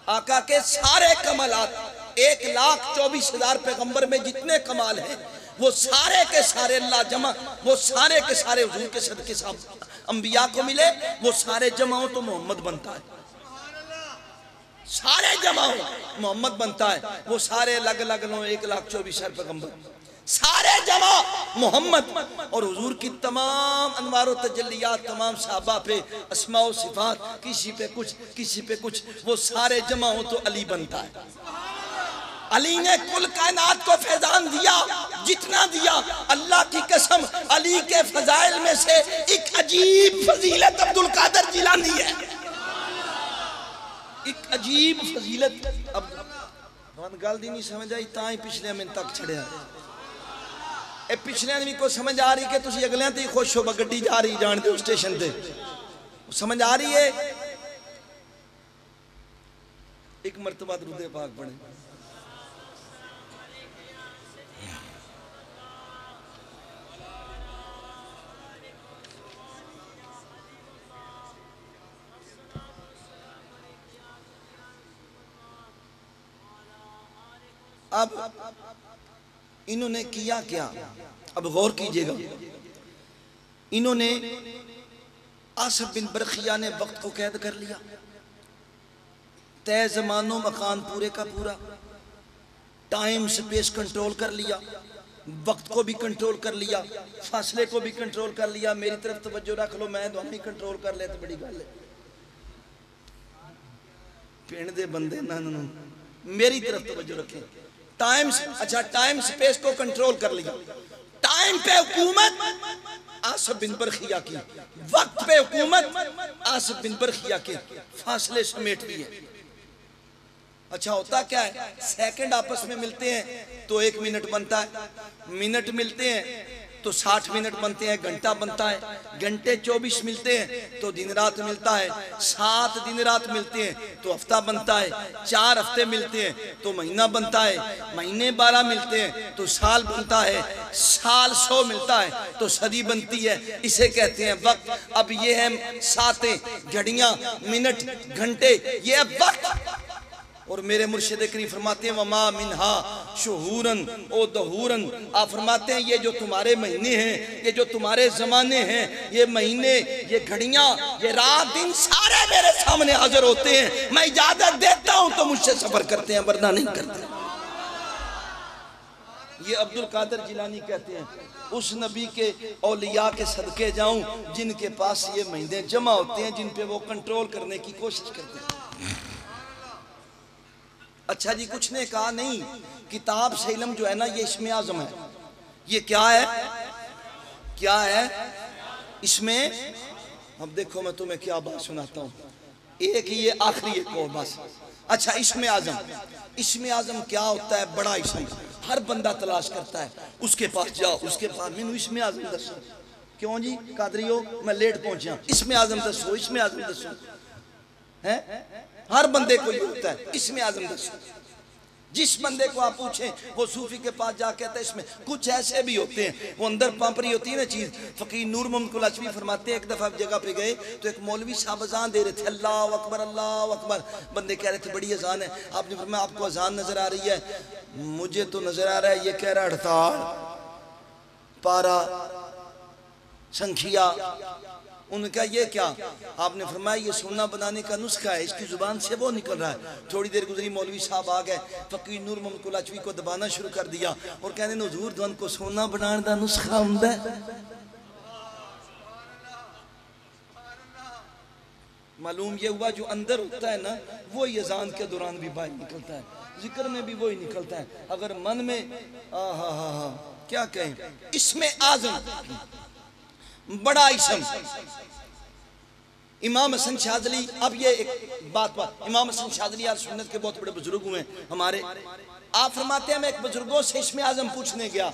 आका के सारे कमालात, 1,24,000 पैगंबर में जितने कमाल हैं, वो सारे के सारे अल्लाह जमा, वो सारे के सारे हुजूर के सदके साहब अंबिया को मिले, वो सारे जमा हो तो मोहम्मद बनता है। सारे जमा हो मोहम्मद बनता है। वो सारे अलग अलग लो 1,24,000 पैगंबर, सारे जमा मोहम्मद। और हुजूर की तमाम अनवार तजल्लियात, तमाम सहाबा पे अस्मा व सिफात, किसी पे कुछ किसी पे कुछ, वो सारे जमा हो तो अली बनता है। अली ने कुल कायनात को फैजान दिया, जितना दिया। अल्लाह की कसम, अली के फजाइल में से एक अजीब फजीलत अब्दुल कादिर जिलानी है, एक अजीब फजीलत। अब गल दी नहीं समझ आई, ता ही पिछले मिनट तक छड़िया। ए पिछले भी को समझ आ रही कि तुम अगलियां ते खुश हो, गड्डी जा रही जान दो स्टेशन ते, समझ आ रही है। एक मरतबा दुरूद पाक पढ़े। अब इन्होंने किया क्या, अब गौर कीजिएगा। इन्होंने आसिफ बिन बरखिया ने वक्त को कैद कर लिया, तय जमानो मकान पूरे का पूरा, टाइम स्पेस कंट्रोल कर लिया, वक्त को भी कंट्रोल कर लिया, फासले को भी कंट्रोल कर लिया। मेरी तरफ तवज्जो रख लो, मैं दोनों ही कंट्रोल कर ले तो बड़ी गल है। पिंड दे बंदे ना मेरी तरफ तवज्जो रखें। टाइम, अच्छा टाइम स्पेस को कंट्रोल कर लिया, टाइम पे हुकूमत आसिफ बिन बरखिया की, वक्त पे हुकूमत आसिफ बिन बरखिया के, फासले समेट लिए। अच्छा होता क्या है, सेकंड आपस में मिलते हैं तो 1 मिनट बनता है, मिनट मिलते हैं तो 60 मिनट बनते हैं, घंटा बनता है, घंटे 24 मिलते हैं तो दिन रात मिलता है, 7 दिन रात मिलते हैं तो हफ्ता बनता है, 4 हफ्ते मिलते हैं तो महीना बनता है, महीने 12 मिलते हैं तो साल बनता है, साल 100 मिलता है तो सदी बनती है। इसे कहते हैं वक्त। अब ये है सातें, घड़ियां, मिनट, घंटे, ये है वक्त। और मेरे मुर्शिद करीम फरमाते हैं वमा मिनहा शुहूरन ओ दहूरन, आप फरमाते हैं ये जो तुम्हारे महीने हैं, ये जो तुम्हारे जमाने हैं, ये महीने, ये घड़ियां, ये रात दिन सारे मेरे सामने हाजिर होते हैं। मैं इजाजत देता हूं तो मुझसे सफर करते हैं, वरना नहीं करते। ये अब्दुल कादिर जिलानी कहते हैं उस नबी के औलिया के सदके जाऊं जिनके पास ये महीने जमा होते हैं, जिन पे वो कंट्रोल करने की कोशिश करते हैं। अच्छा जी, कुछ ने कहा नहीं, किताब से इल्म जो है ना ये इसमें आजम है। ये क्या है, क्या है इसमें? अब देखो मैं तुम्हें क्या बात सुनाता हूँ। एक ये आखिरी एक और बस। अच्छा, इसमें आजम, इसमें आजम क्या होता है? बड़ा इसम हर बंदा तलाश करता है, उसके पास जाओ, उसके पास मैनू इसमें आजम दसो। क्यों जी कादरी हो, मैं लेट पहुंचा, इसमें आजम दसो, इसमें आजम दसो। है हर बंदे को ये होता है, इसमें आजम दसो। जिस बंदे को आप पूछें वो सूफी के पास जा कहता है इसमें। कुछ ऐसे भी होते हैं वो अंदर पापरी होती है ना चीज। फकीर नूर मोहम्मद कुलचवी फरमाते हैं, एक दफा जगह पे गए तो एक मौलवी साहब अजान दे रहे थे, अल्लाह अकबर अल्लाह अकबर। बंदे कह रहे थे बड़ी अजान है। आपने फरमाया आपको अजान नजर आ रही है? मुझे तो नजर आ रहा है, ये कह रहा हड़ताल, पारा, संखिया। उनका ये क्या? आपने फरमाया ये सोना बनाने का नुस्खा है, इसकी जुबान से वो निकल रहा है। थोड़ी देर गुजरी, मौलवी साहब आ गए, फकीर नूर मोहम्मद कुलचवी को दबाना शुरू कर दिया और कहने हुजूर तुहानू को सोना बनाने का नुस्खा हुंदा है? मालूम ये हुआ जो अंदर होता है ना वो अजान के दौरान भी बाहर निकलता है, जिक्र में भी वही निकलता है। अगर मन में क्या कहें, इसमें आजम बड़ा इसम इमाम हसन शाज़ली। अब ये एक बात, इमाम हसन शाज़ली यार सुन्नत के बहुत बड़े बुजुर्ग हुए हमारे। आप फरमाते हैं मैं एक बुजुर्गों से इसमें आजम पूछने गया,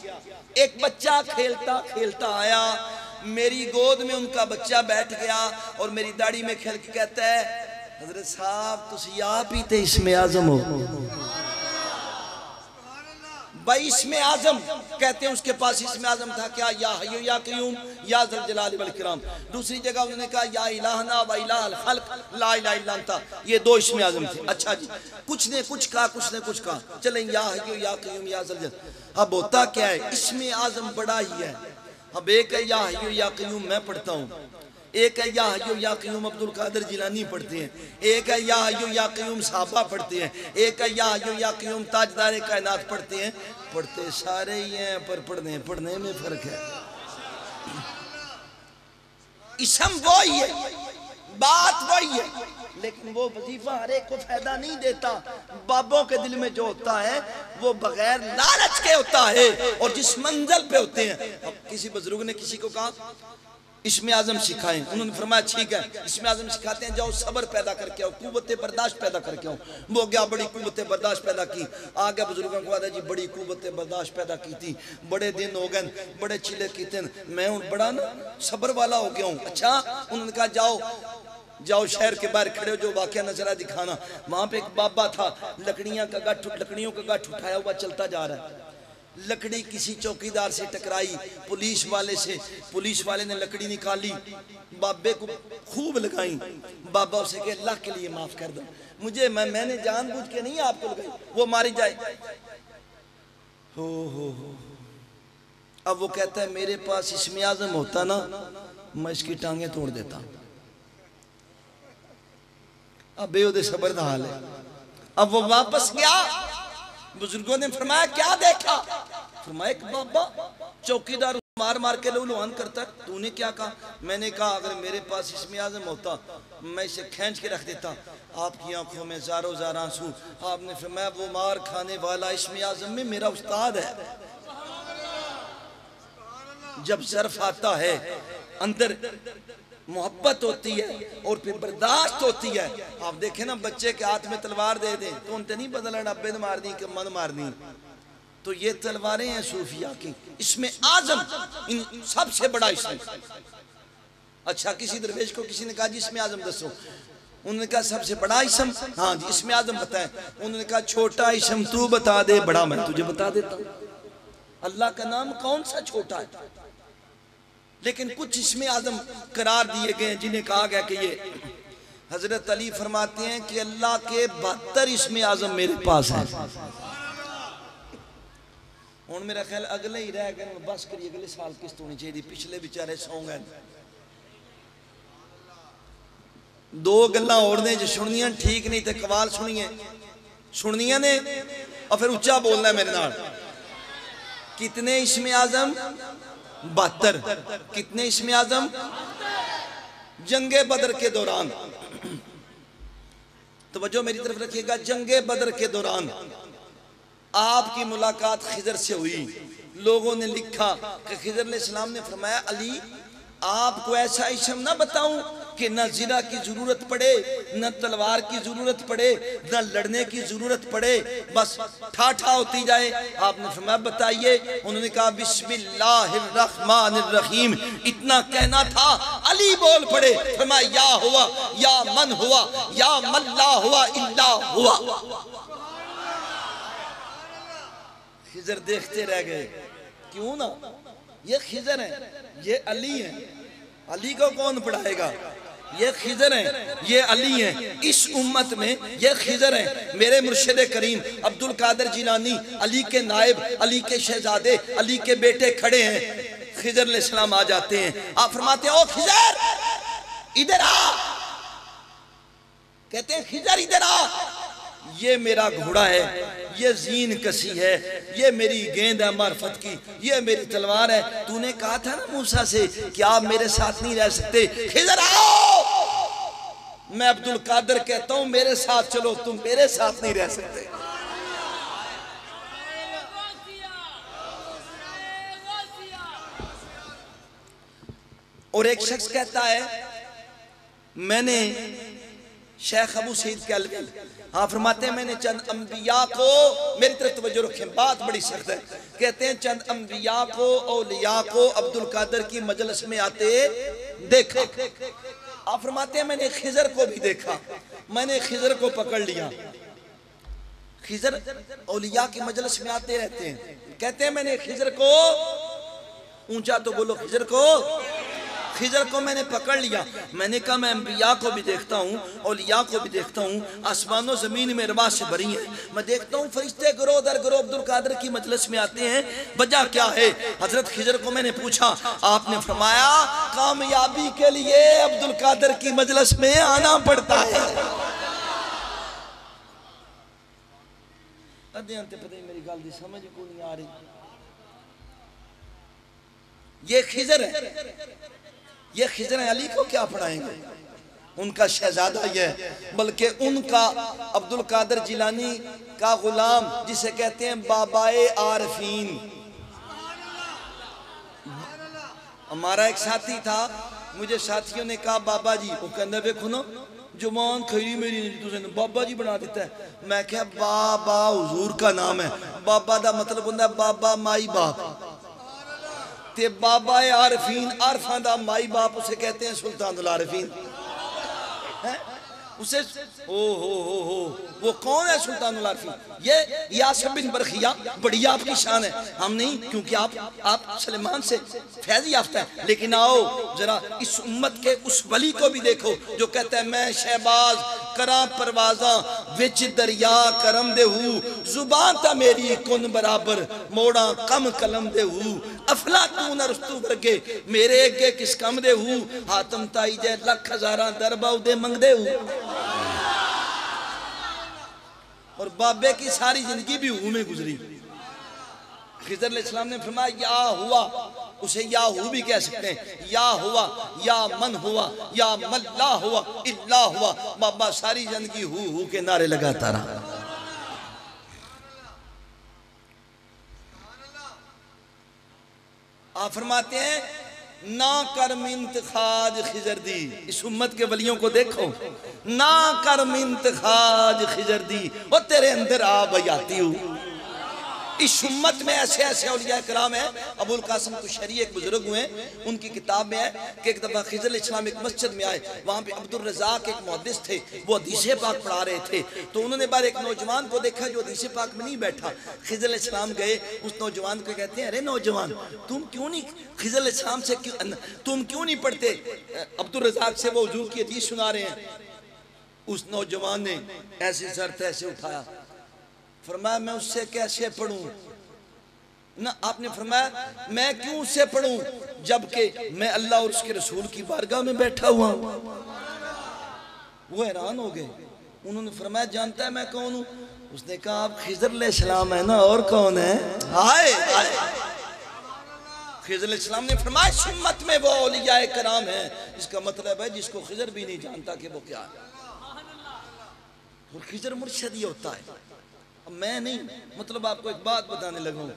एक बच्चा खेलता खेलता आया, मेरी गोद में उनका बच्चा बैठ गया और मेरी दाढ़ी में खेल के कहता है हजरत साहब तुसी आप ही थे इसमें आजम हो। भाई इसमें आजम कहते हैं उसके पास इसमें आजम था क्या? या हय्यू या क़य्यूम या ज़ुल जलाल वल इकराम। दूसरी जगह उन्होंने कहा या इलाहना व इलाहल खल्क ला इलाहा इल्ला अंता। ये दो इसमें आजम थे। अच्छा जी, कुछ ने कुछ कहा, कुछ ने कुछ कहा, चलें या हय्यू या क़य्यूम या ज़ुल जलाल। अब होता क्या है, इसमें आजम बड़ा ही है। अब एक है या हय्यू या क़य्यूम मैं पढ़ता हूँ, एक है या हय्यू या क़य्यूम अब्दुल कादिर जिलानी पढ़ते हैं, एक है या हय्यू या क़य्यूम साहबा पढ़ते हैं, एक है या हय्यू या क़य्यूम ताजदार कायनात पढ़ते हैं। पढ़ते सारे ही हैं पर पढ़ने में फर्क है। इसम वही है, बात वही है, लेकिन वो वजीफा हर एक को फायदा नहीं देता। बाबों के दिल में जो होता है वो बगैर लालच के होता है और जिस मंजिल पे होते हैं। अब किसी बुजुर्ग ने किसी को कहा इसमें आजम सिखाएं, उन्होंने फरमाया ठीक है इसमें आजम सिखाते हैं, जाओ सब्र पैदा करके आओ, कुव्वत बर्दाश्त पैदा करके आओ। वो गया, बड़ी कुव्वत बर्दाश्त पैदा की, आ गया बुजुर्गों को आदा जी बड़ी कुव्वत बर्दाश्त पैदा की थी, बड़े दिन हो गए, बड़े चिले कीते, मैं हूँ बड़ा ना सब्र वाला हो गया हूँ। अच्छा, उन्होंने कहा जाओ जाओ शहर के बाहर खड़े हो, जो वाकया नजरा दिखाना। वहां पे एक बाबा था, लकड़ियों का गठ उठाया हुआ चलता जा रहा है। लकड़ी किसी चौकीदार से टकराई, पुलिस वाले से, पुलिस वाले ने लकड़ी निकाली, बाबे को खूब लगाई। बाबा उसे कहे अल्लाह के लिए माफ कर दो मुझे, मैंने जानबूझ के नहीं आपको लगाई, वो मारी जाए। हो। अब वो कहता है मेरे पास इसमें आजम होता ना मैं इसकी टांगे तोड़ देता। अब बेउदे सबर दा हाल है। अब वो वापस गया, बुजुर्गों ने फरमाया क्या देखा? फरमाया एक बाबा चौकीदार मार मार के लुहान करता है। तूने क्या कहा? मैंने कहा अगर मेरे पास इसमें आजम होता मैं इसे खींच के रख देता। आपकी आंखों में ज़ारो ज़ार आंसू। आपने फरमाया वो मार खाने वाला इसमें आजम में मेरा उस्ताद है। जब ज़र्फ आता है अंदर मोहब्बत होती है और फिर बर्दाश्त होती है। आप देखें ना, बच्चे के हाथ में तलवार दे दें तो उनसे नहीं बदलना डब्बे ने मार दी कि मन मार दी। तो ये तलवारें हैं सूफिया की, इसमें आजम इन सबसे बड़ा इसम। अच्छा, किसी दरवेश को किसी ने कहा जी इसमें आजम दसो, उन्होंने कहा सबसे बड़ा इसम, हाँ जी इसमें आजम बताए। उन्होंने कहा छोटा इसम तू बता दे, बड़ा मैं तुझे बता देता हूँ। अल्लाह का नाम कौन सा छोटा है? लेकिन कुछ इसमें आजम करार दिए गए जिन्हें कहा गया कि ये हजरत अली फरमाते हैं कि अल्लाह के 72 इसमें आजम मेरे पास है। हुण मेरा ख्याल अगले ही रह गए, बस करिए अगले साल किस्त होनी चाहिए, पिछले बेचारे सौ गए। दो गल्लां होर ने जो सुनियां ठीक नहीं ते कवाल सुनियां ने और फिर उच्चा बोलना है मेरे नाल। कितने इसमें आजम? 72। कितने इसमें आजम? जंगे बदर के दौरान, तवज्जो मेरी तरफ रखिएगा, जंगे बदर के दौरान आपकी मुलाकात खिजर से हुई। लोगों ने लिखा कि खिजर अलैहिस्सलाम ने फरमाया अली आपको ऐसा इसम ना बताऊं कि न जिना की जरूरत पड़े, न तलवार की जरूरत पड़े, न लड़ने की जरूरत पड़े, बस ठाठा होती जाए। आपने फरमाया बताइए। उन्होंने कहा बिस्मिल्लाहिर्रहमानिर्रहीम। इतना कहना था, अली बोल पड़े, फरमाया या हुआ या मन हुआ या मल्ला हुआ इल्ला हुआ। खिजर देखते रह गए, क्यों ना, ये खिजर है, ये अली है, अली को कौन पढ़ाएगा, ये खिजर है, ये अली है, इस उम्मत में ये खिजर है। मेरे मुर्शिद करीम अब्दुल कादिर जिलानी अली के नायब, अली के शहजादे, अली के बेटे खड़े हैं, खिजर अलैहिस्सलाम आ जाते हैं। आप फरमाते हैं ओ खिजर इधर आ, कहते हैं खिजर इधर आ, ये मेरा घोड़ा है, ये जीन कसी है, ये मेरी गेंद है मार्फत की, ये मेरी तलवार है। तूने कहा था ना मूसा से कि आप मेरे साथ नहीं रह सकते, खिजर आओ। मैं अब्दुल कादिर कहता हूं मेरे साथ चलो, तुम मेरे साथ नहीं रह सकते। और एक शख्स कहता है, मैंने शेख अबू सईद कैलवी, हाँ फरमाते हैं मैंने चंद अंबिया को, मेरी तरफ तवज्जो रखें, बात बड़ी सख्त है, कहते हैं चंद अंबिया को औलिया को अब्दुल कादिर की मजलिस में आते देखा। आप फरमाते हैं मैंने खिजर को भी देखा, मैंने खिजर को पकड़ लिया। खिजर औलिया की मजलिस में आते रहते हैं, कहते हैं मैंने खिजर को, ऊंचा तो बोलो, खिजर को मैंने पकड़ लिया। मैंने कहा मैं अंबिया को भी देखता हूँ, औलिया को भी देखता हूँ, आसमानों जमीन में रवा से भरी है। मैं देखता हूँ फरिश्ते गिरोह दर गिरोह अब्दुल कादिर की मजलिस में आते हैं, वजह क्या है? हजरत खिजर को मैंने पूछा, आपने फरमाया कामयाबी के लिए अब्दुल कादिर की मजलिस में आना पड़ता है। मेरी गल दी समझ को नहीं आ रही। ये खिजर है, ये खिजर अली को क्या पढ़ाएंगे? उनका शहजादा ये, बल्कि उनका अब्दुल कादिर जिलानी का गुलाम, जिसे कहते हैं बाबाए आरफीन। हमारा एक साथी था, मुझे साथियों ने कहा बाबा जी, वो कहते देखो ना जुबान खरी मेरी तुझे बाबा जी बना देता है। मैं क्या, बाबा हुजूर का नाम है, बाबा का मतलब होता है बाबा माई बाप, ते बाबा आरफीन, आरफा दा माई बाप उसे कहते हैं सुल्तानुल आरफीन। उसे हो वो कौन है सुल्तानुल आरफीन? ये यासिर बिन बरखिया, बड़ी आपकी शान है, हम नहीं, क्योंकि आप सलेमान से फैज़ याफ्ता है। लेकिन आओ जरा इस उम्मत के उस वली को भी देखो जो कहता है मैं शहबाज करा परवाजा विच दरिया करम दे हूँ, जुबान ता मेरी कुन बराबर मोड़ा कम कलम दे हूँ, अफलातून अरस्तु वर्गे मेरे अगे किस कम दे हूँ, हातम ताई जै लख हजारा दरबाऊ दे मंग दे हूँ। और बाबे की सारी जिंदगी भी हूं में गुजरी। खिजर अलैहिस्सलाम ने फरमाया या हुआ, उसे या हु भी कह सकते हैं, या हुआ या मन हुआ या मल्ला हुआ इल्ला हुआ। बाबा सारी जिंदगी हु के नारे लगाता रहा। आप फरमाते हैं ना कर मिन्त खाज खिजर दी, इस उम्मत के वलियों को देखो, ना कर मिन्त खाज खिजर दी, वो तेरे अंदर आ बयाती हूँ। इस उम्मत में ऐसे ऐसे औलिया कराम है। अबुल कासिम कुशैरी एक बुजुर्ग हुए, उनकी किताब में है कि एक दफा खिजर अलैहिस्सलाम एक मस्जिद में आए, वहां पे अब्दुल रज़ाक एक मुहद्दिस थे, वो हदीसे पाक पढ़ा रहे थे। तो उन्होंने बार एक नौजवान को देखा जो हदीसे पाक में नहीं बैठा। खिजर अलैहिस्सलाम गए, उस नौजवान को कहते हैं अरे नौजवान तुम क्यों नहीं खिजर अलैहिस्सलाम से तुम क्यों नहीं पढ़ते? अब्दुल रज़ाक से वो हुजूर की हदीस सुना रहे हैं। उस नौजवान ने ऐसे सर ऐसे उठाया, फरमाया मैं उससे कैसे पढ़ूं ना। आपने फरमाया मैं क्यों उससे पढ़ूं जबकि मैं अल्लाह और उसके रसूल की बारगाह में बैठा हुआ हूं। वो हैरान हो गए। उन्होंने फरमाया जानता है मैं कौन हूं? उसने कहा आप खिजर अलैहिस्सलाम है ना, और कौन है? हाय हाय। खिजर अलैहिस्सलाम ने फरमाया सुन्नत में वो औलिया कराम है, इसका मतलब है जिसको खिजर भी नहीं जानता कि वो क्या है। और खिजर मुर्शिद ही होता है। मैं नहीं, मतलब आपको एक बात बताने लगा हूं,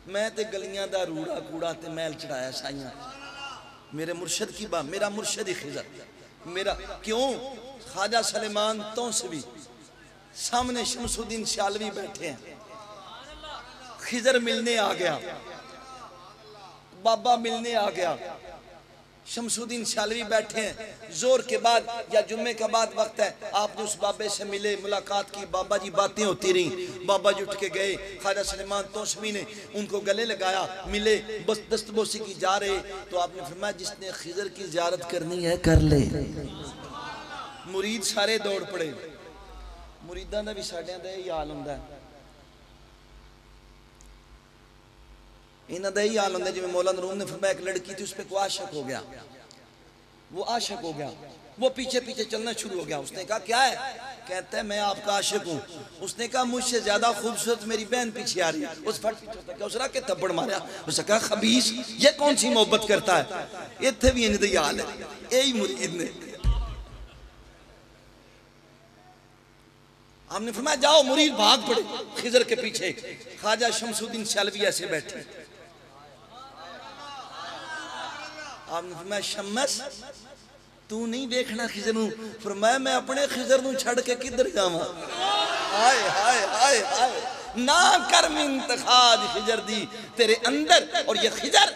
मैं ते गलियां दा रूड़ा कूड़ा ते मैल चढ़ाया साइयां, मेरे मुर्शिद की बात, मेरा मुर्शिद ही खिजर। मेरा क्यों? ख्वाजा सलेमान तौसवी सामने शमसुद्दीन शालवी बैठे हैं, खिजर मिलने आ गया, बाबा मिलने आ गया, शमसुद्दीन शालवी बैठे हैं, जोर के बाद या जुम्मे के बाद वक्त है, आपने उस बाबे से मिले, मुलाकात की, बाबा जी बातें होती रही, बाबा जी उठ के गए, ख्वाजा सलेमान तौसवी ने उनको गले लगाया, मिले, बस दस्तबोसी की जा रहे, तो आपने फरमाया जिसने खिजर की ज़ियारत करनी है कर ले। मुरीद सारे दौड़ पड़े, मुरीदां दा भी साडियां दा यही हाल हुंदा है, इन्हां दा यही हाल हुंदा है। जिवें मौलाना रूम ने फरमाया एक लड़की थी, उस पर कोई आशिक हो गया, वो आशिक हो गया, वो पीछे पीछे चलना शुरू हो गया। उसने कहा क्या है? कहता है मैं आपका आशिक हूँ। उसने कहा मुझसे ज्यादा खूबसूरत मेरी बहन पीछे आ रही है। उस फट पीछे उस रख के थप्पड़ मारा। उसने कहा खबीस ये कौन सी मोहब्बत करता है? इत्थे भी इंज दी हाल है, यही मुरीद ने। हमने फरमाया जाओ, मुरीद भाग पड़े खिजर के पीछे। ख्वाजा शमसुद्दीन शालवी ऐसे बैठे, आपने फरमाया शम्मस तू नहीं देखना खिजर नूं। फरमाया मैं अपने खिजर नूं छड़ के किधर जावां? हाय हाय हाय हाय, ना कर इंतखाब खिजर दी तेरे अंदर। और ये खिजर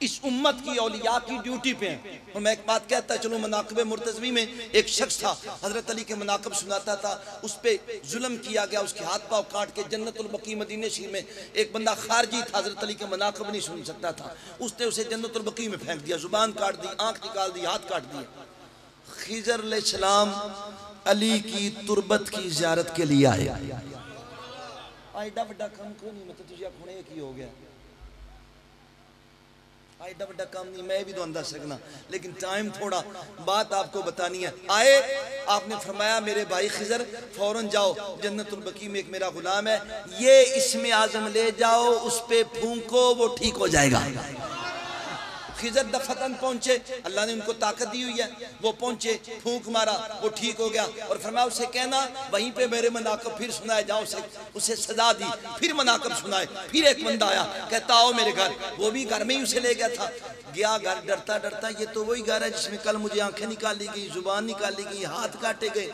इस उम्मत की औलिया की ड्यूटी पे है। और मैं एक बात कहता चलो, मनाक़िब मुर्तज़वी में एक शख्स था, हजरत अली के मनाक़िब सुनाता था, उस पर जुल्म किया गया, उसके हाथ पाँव काट के जन्नतुल बकी मदीने शरीफ में एक बंदा खारजी था, हजरत अली के मनाक़िब नहीं सुन सकता था, उसने उसे जन्नतुल बकी में फेंक दिया, जुबान काट दी, आँख निकाल दी, हाथ काट दिया। खिजर अलैहिस्सलाम अली की तुरबत की ज़ियारत के लिए आए। एडा बड़ा काम क्यों नहीं, मतलब तुझे आखने की हो गया, एडा बड़ा काम नहीं, मैं भी तो अंदाज सकना, लेकिन टाइम थोड़ा, बात आपको बतानी है। आए, आपने फरमाया मेरे भाई खिजर फौरन जाओ, जन्नतुल बकी में एक मेरा गुलाम है, ये इस्मे आजम ले जाओ, उस पे फूंको, वो ठीक हो जाएगा। खिजर दफतन पहुंचे, अल्लाह ने उनको ताकत दी हुई है, वो पहुंचे, फूंक मारा, वो ठीक हो गया। और फरमाया उसे कहना वहीं पे मेरे मनाकब फिर सुनाए जाओ, उसे सजा दी, फिर मनाकब सुनाए। फिर एक बंदा आया, कहता आओ मेरे घर, वो भी घर में ही उसे ले गया था। गया घर, डरता डरता, ये तो वही घर है जिसमें कल मुझे आंखें निकाली गई, जुबान निकाली गई, हाथ काटे गए।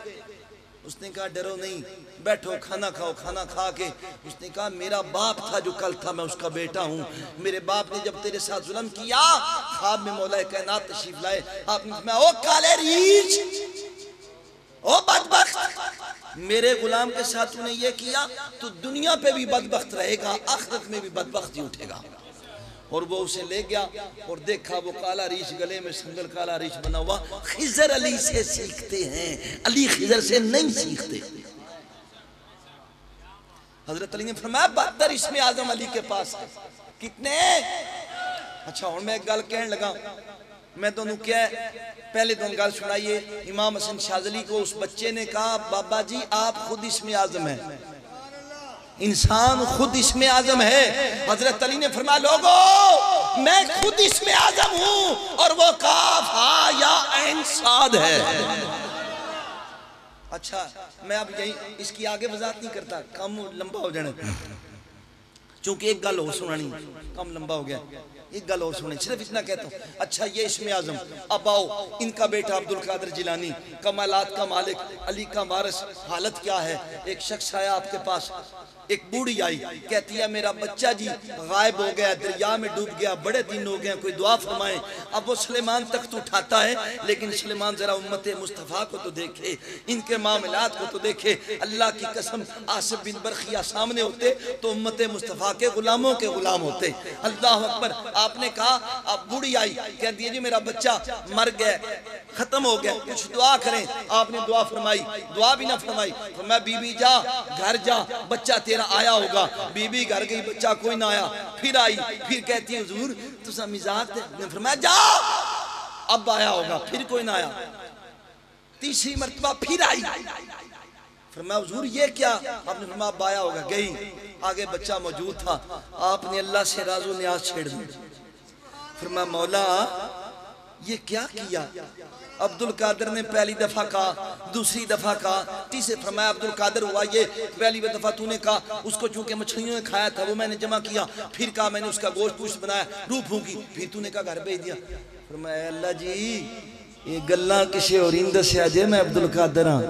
उसने कहा डरो नहीं, बैठो खाना खाओ। खाना खा के उसने कहा मेरा बाप था जो कल था, मैं उसका बेटा हूँ। मेरे बाप ने जब तेरे साथ जुल्म किया, ख्वाब में मौला कायनात तशरीफ लाए, आपने ओ काले रीछ, ओ बदबख्त, मेरे गुलाम के साथ तूने ये किया तो दुनिया पे भी बदबख्त रहेगा, आखिरत में भी बदबख्त ही उठेगा। और वो उसे ले गया और देखा वो काला रीछ, गले में संगल काला रीछ बना हुआ। खिजर अली से सीखते हैं, अली खिजर से नहीं सीखते। हजरत अली ने फरमाया 72 इस्मे आजम अली के पास है। कितने? अच्छा हुण मैं एक गल कहन लगा, मैं तुहानू क्या पहले तो गल सुनाइए। इमाम हसन शाज़ली को उस बच्चे ने कहा बाबा जी आप खुद इस्मे आजम है, इंसान खुद इसमें आजम है। हजरत अली ने फरमाया लोगो मैं खुद इसमें आजम हूं और वो काफ हा या ऐन साद है। अच्छा मैं अब यही इसकी आगे वजाहत नहीं करता, कम लंबा हो जाने, चूंकि एक गल और सुनानी, कम लंबा हो गया, एक गल और सुने, सिर्फ इतना कहता हूँ। अच्छा ये इसमें आजम, अब आओ इनका बेटा अब्दुल कादिर जिलानी, कमालात का मालिक, अली का वारिस, हालत क्या है? एक शख्स आया आपके पास, एक बूढ़ी आई, कहती है मेरा बच्चा जी गायब हो गया, दरिया में डूब गया, बड़े दिन हो गए, कोई दुआ फरमाए। अब वो सुलेमान तख्त उठाता है, लेकिन सुलेमान जरा उम्मत मुस्तफ़ा को तो देखे, इनके मामलात को तो देखे। अल्लाह की कसम आसिफ बिन बरखिया सामने होते तो उम्मत मुस्तफ़ा के गुलामों के गुलाम होते। अल्लाह अकबर। आपने कहा, अब बूढ़ी आई कहती है जी मेरा बच्चा मर गया, खत्म हो गया, कुछ दुआ करें। आपने दुआ फरमाई, दुआ भी ना फरमाई। फरमाया बीबी जा घर जा, बच्चा तेरा आया होगा। बीबी घर गई, बच्चा कोई ना आया। फिर आई, फिर कहती है हुजूर तुसा मजाक दे। फरमाया जा अब आया होगा, फिर कोई ना आया। तीसरी मर्तबा फिर आई, फरमाया हुजूर ये क्या? आपने फरमाया अब आया होगा। गई, आगे बच्चा मौजूद था। आपने अल्लाह से राज़ो न्याज छेड़ दी। फरमाया मौला ये क्या किया? अब्दुल कादिर ने पहली दफा कहा, दूसरी दफा कहा, तीसरे फरमाया अब्दुल कादिर हुआ ये पहली दफा तूने कहा, उसको चूंकि मछलियों ने खाया था वो मैंने जमा किया, फिर कहा मैंने उसका गोश्त पुष्ट बनाया, रूह फूंकी, फिर तूने कहा घर भेज दिया। फरमाया अल्लाह जी ये गल्ला किसी होर नहीं दसिया जे मैं अब्दुल कादर हाँ।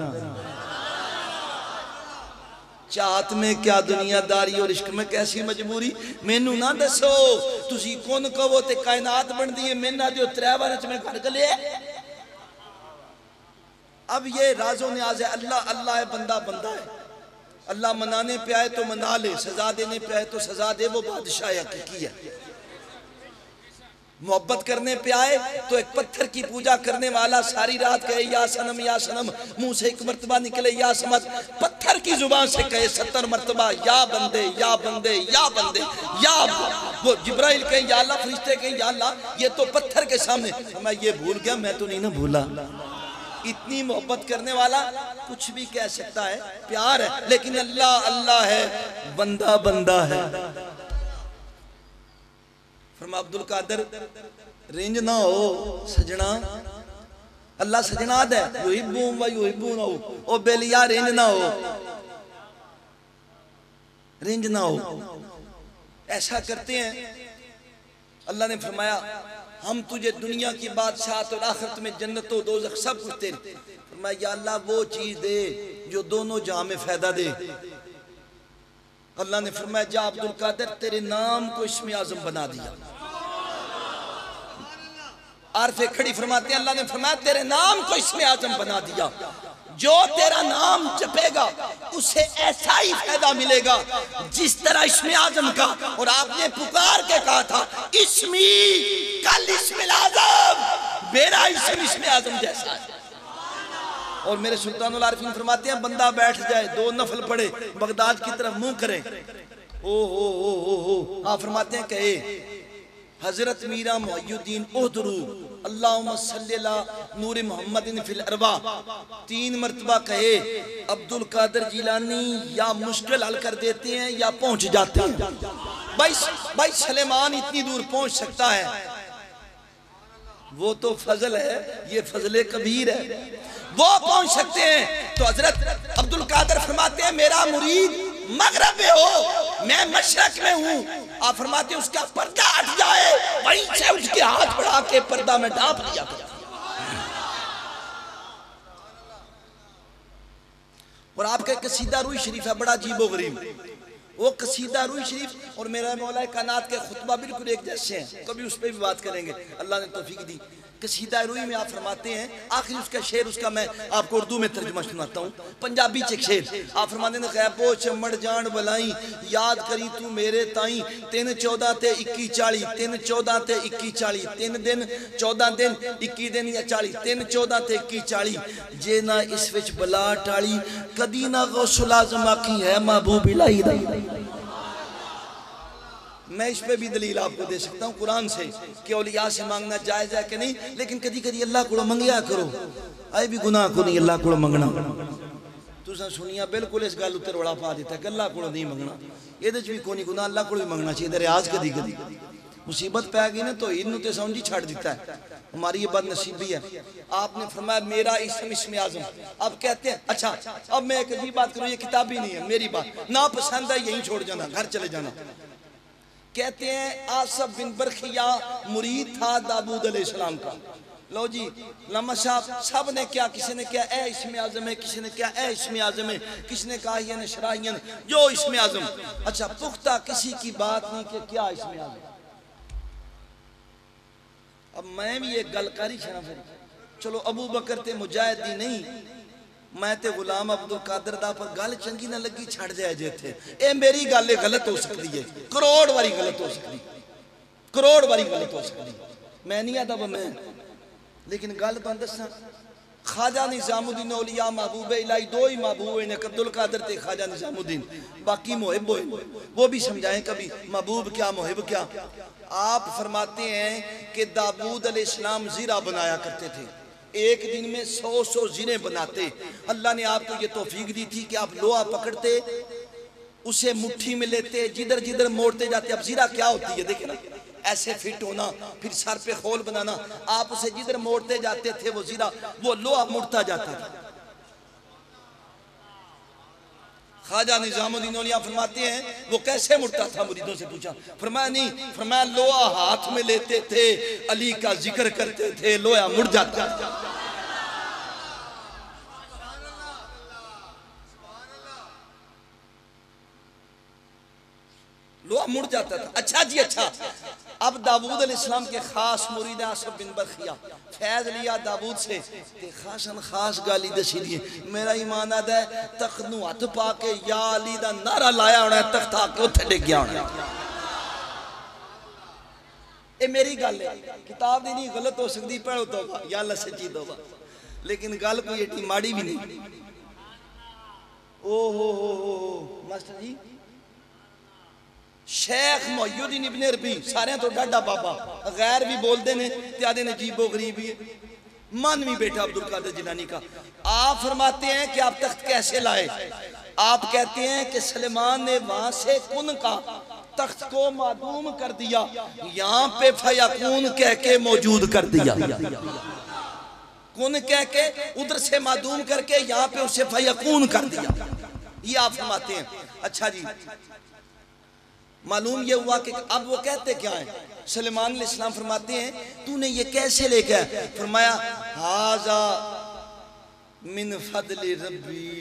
चाहत में क्या दुनियादारी और इश्क में कैसी मजबूरी, मैनू ना दसो तुसी कौन कहो ते कायनात बनती है, मैंने जो 3 बार में घर गले। अब ये राजो न्याज है, अल्लाह अल्लाह है, बंदा बंदा है। अल्लाह मनाने पे आए तो मना ले, सजा देने पे आए तो सजा दे, वो बादशाह हकीकी है। मोहब्बत करने पे आए तो एक पत्थर की पूजा करने वाला सारी रात कहे या सनम, मुंह से 1 मर्तबा निकले या समझ, पत्थर की जुबान से कहे 70 मर्तबा या बंदे या बंदे या बंदे या। वो जिब्राइल कहे या अल्लाह, फरिश्ते कहे या अल्लाह, ये तो पत्थर के सामने। मैं ये भूल गया, मैं तो नहीं ना भूला। इतनी मोहब्बत करने वाला कुछ भी कह सकता है, प्यार है, लेकिन अल्लाह अल्लाह है, बंदा बंदा है। फरमा अब्दुल कादर रेंज ना हो सजना, अल्लाह सजना दे युहिब्बुहुम व युहिब्बुनहु, ओ बेलिया रेंज ना हो, रेंज ना हो। ऐसा करते हैं। अल्लाह ने फरमाया हम तुझे दुनिया की बादशाहत और आखिरत में जन्नत और दोज़ख सब कुछ तेरे। फरमाया या अल्लाह वो चीज दे जो दोनों जहां में फायदा दे। अल्लाह ने फरमाया जा अब्दुल कादर तेरे नाम को इस्म आज़म बना दिया। आरफे खड़ी फरमाते हैं अल्लाह ने फरमाया तेरे नाम को इस्म आज़म बना दिया। जो तेरा नाम जपेगा उसे ऐसा ही फायदा मिलेगा जिस तरह इस्म आज़म का। और आपने पुकार के कहा था इस्मी कल इस्म आज़म, मेरा इस्म आज़म जैसा है। और मेरे सुल्तानुल आरिफीन फरमाते हैं बंदा बैठ जाए 2 नफल पढ़े बगदाद की तरफ मुंह करे, ओ आप फरमाते हैं कहे हजरत मीरा मुहय्यिद्दीन उहदरू अल्लाहुम्मा सल्ली अला नूर मुहम्मदिन फिल अरवा 3 मर्तबा कहे। अब्दुल कादर जिलानी या मुश्किल हल कर देते हैं या पहुंच जाते हैं। भाई सलेमान इतनी दूर पहुंच सकता है, वो तो फजल है, ये फजले कबीर है, वो पहुंच सकते हैं। तो हजरत अब्दुल कादर फरमाते हैं मेरा मुरीद मगरब में हो, मैं मशरक में हूं। आप फरमाते हैं उसका पर्दा हट जाए, वहीं से उसके हाथ बढ़ा के पर्दा में ढांप दिया। और आपका कसीदा रूई शरीफ है बड़ा अजीबो गरीब, वो कसीदा रूई शरीफ और मेरा मौला कायनात के खुतबा बिल्कुल एक जैसे हैं। कभी उस पर भी बात करेंगे, अल्लाह ने तौफीक दी। कसीदा रूई में आप फरमाते हैं आखिर उसका शेर, उसका मैं आपको उर्दू में तर्जुमा सुनाता हूँ, पंजाबी च शेर। आप फरमाते हैं खैबो चमड़ जान बलाई याद करी तू मेरे ताई 3 14 ते 21 40 3 14 ते 21 40 3 दिन 14 दिन 21 दिन या 40 3 14 ते 21 40 जे ना इस विच बला टाली कदी ना गौसुल आज़म आखी है महबूब इलाही दा। मैं इस पे भी दलील आपको दे सकता हूँ कुरान से कि औलिया से मांगना जायज है कि नहीं, लेकिन कदी कदी अल्लाह को मंगया करो, आए भी गुनाह को नहीं अल्लाह को मंगना। तुसा सुनिया बिल्कुल इस गल उत्ते रोड़ा पा दिता कि अल्लाह को नहीं मंगना, ये भी कोई गुनाह अल्लाह को भी मंगना चाहिए। रियाज कदी कदी मुसीबत पै गई ना तो इनू तो समझी छड़ दिता है, हमारी ये बदनसीबी है। आपने फरमाया मेरा इस्म आज़म। अब कहते हैं अच्छा अब मैं एक अजीब बात करूँ, ये किताब ही नहीं है मेरी बात, ना पसंद है यहीं छोड़ जाना, घर चले जाना। कहते हैं आसफ बिन बरखिया मुरीद था दाऊद अलैहिस्सलाम का। लो जी लम्मा साहब सब ने क्या, किसी ने क्या ए इस्म आज़म है, किसी ने क्या ए इस्म आज़म है, किसी ने कहा ये शरायन जो इस्म आज़म। अच्छा पुख्ता किसी की बात नहीं कि क्या इस्म आज़म। अब मैं भी एक गल करी छना फिर चलो अबू बकर ते मुजाहिदी नहीं, मैं ते गुलाम अब्दुल कादर दा पर गल चंगी ना लगी छड़ जाए जे थे। ए मेरी गल गलत हो सकती है, करोड़ बारी गलत हो सकती, करोड़ बारी गलत हो सकती, मैं नहीं आता मैं, लेकिन गल तो दसा ख्वाजा निजामुद्दीन औलिया महबूब इलाही 2 ही महबूब हैं, अब्दुल कादर ते ख्वाजा निजामुद्दीन, बाकी मुहिब हुए, वो भी समझाएं कभी महबूब क्या मुहिब क्या। आप फरमाते हैं कि दाऊद अलैहिस्सलाम जीरा बनाया करते थे, एक दिन में 100 जीरे बनाते। अल्लाह ने आपको ये तौफीक दी थी कि आप लोहा पकड़ते उसे मुट्ठी में लेते, जिधर जिधर मोड़ते जाते। अब जीरा क्या होती है देखे ना, ऐसे फिट होना, फिर सर पे खोल बनाना, आप उसे जिधर मोड़ते जाते थे वो जीरा वो लोहा मुड़ता जाता था। ख्वाजा निजामुद्दीन औलिया फरमाते हैं वो कैसे मुड़ता था, मुरीदों से पूछा, फरमाया नहीं, फरमाया लोहा हाथ में लेते थे, अली का जिक्र करते थे, लोहा मुड़ जाता था। लोहा मुड़ जाता था। अच्छा जी अच्छा, अब दाऊद अलैहिस्सलाम के खास मुरीद आसिफ बिन बरखिया फैज लिया दाऊद से ते खासन खास गाली दसी दी, मेरा ईमान आदा है तख्त नूं हथ पा के या अली दा नारा लाया होना, तख्त आके उत्थे डिग गया होना। ये मेरी गल है, किताब दी नहीं, गलत हो सकती, पढ़ो तौबा या अल्लाह सच्ची तौबा, लेकिन गल कोई एडी माड़ी भी नहीं। ओ हो मास्टर जी, शेख मोहुद्दीन इब्न अरबी सारे तो डाडा बाबा, गैर भी बोलते ने त्यादे ने अजीबो गरीब ही है, मानवी बेटा अब्दुल कादिर जिलानी का। आप फरमाते हैं कि आप तख्त कैसे लाए? आप कहते हैं कि सलेमान ने वहां से कुन का तख्त को मादूम कर दिया, यहाँ पे फयकून कह के मौजूद कर दिया, कुन कह के उधर से मादूम करके यहाँ पे उसे फयकून कर दिया, ये आप फरमाते हैं। अच्छा जी, मालूम ये हुआ कि अब वो कहते क्या है, सलेमान अलैहिस्सलाम फरमाते हैं तूने ये कैसे लेके आया? फरमाया हाजा मिन फदल रब्बी,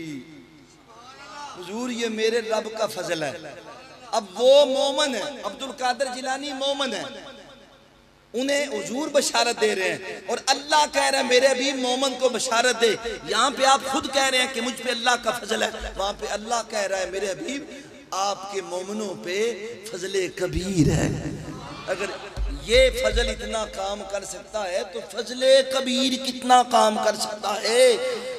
हुजूर ये मेरे रब का फजल है। अब वो मोमन है, अब्दुल कादिर जिलानी मोमन है, उन्हें हुजूर बशारत दे रहे हैं और अल्लाह कह रहा है मेरे भी मोमन को बशारत दे। यहाँ पे आप खुद कह रहे हैं कि मुझ पे अल्लाह का फजल है, वहां पे अल्लाह कह रहा है मेरे हबीब आपके मोमनों पे फजले कबीर है। अगर ये फजल इतना काम कर सकता है तो फजले कबीर कितना काम कर सकता है।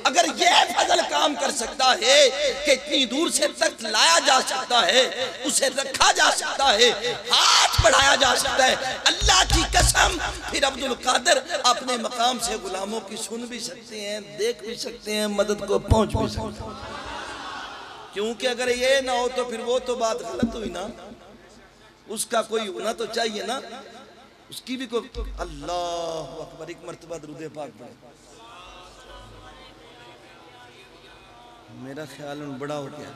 अगर ये फजल काम कर सकता है कि इतनी दूर से तक लाया जा सकता है, उसे रखा जा सकता है, हाथ बढ़ाया जा सकता है, अल्लाह की कसम, फिर अब्दुल कादिर अपने मकाम से गुलामों की सुन भी सकते हैं, देख भी सकते हैं, मदद को पहुंच भी सकते हैं। क्योंकि अगर ये ना हो तो फिर वो तो बात गलत हुई ना, उसका कोई होना तो चाहिए ना, उसकी भी कोई। अल्लाह अकबर, एक मर्तबा दरूद पाक पढ़े, मेरा ख्याल बड़ा हो गया।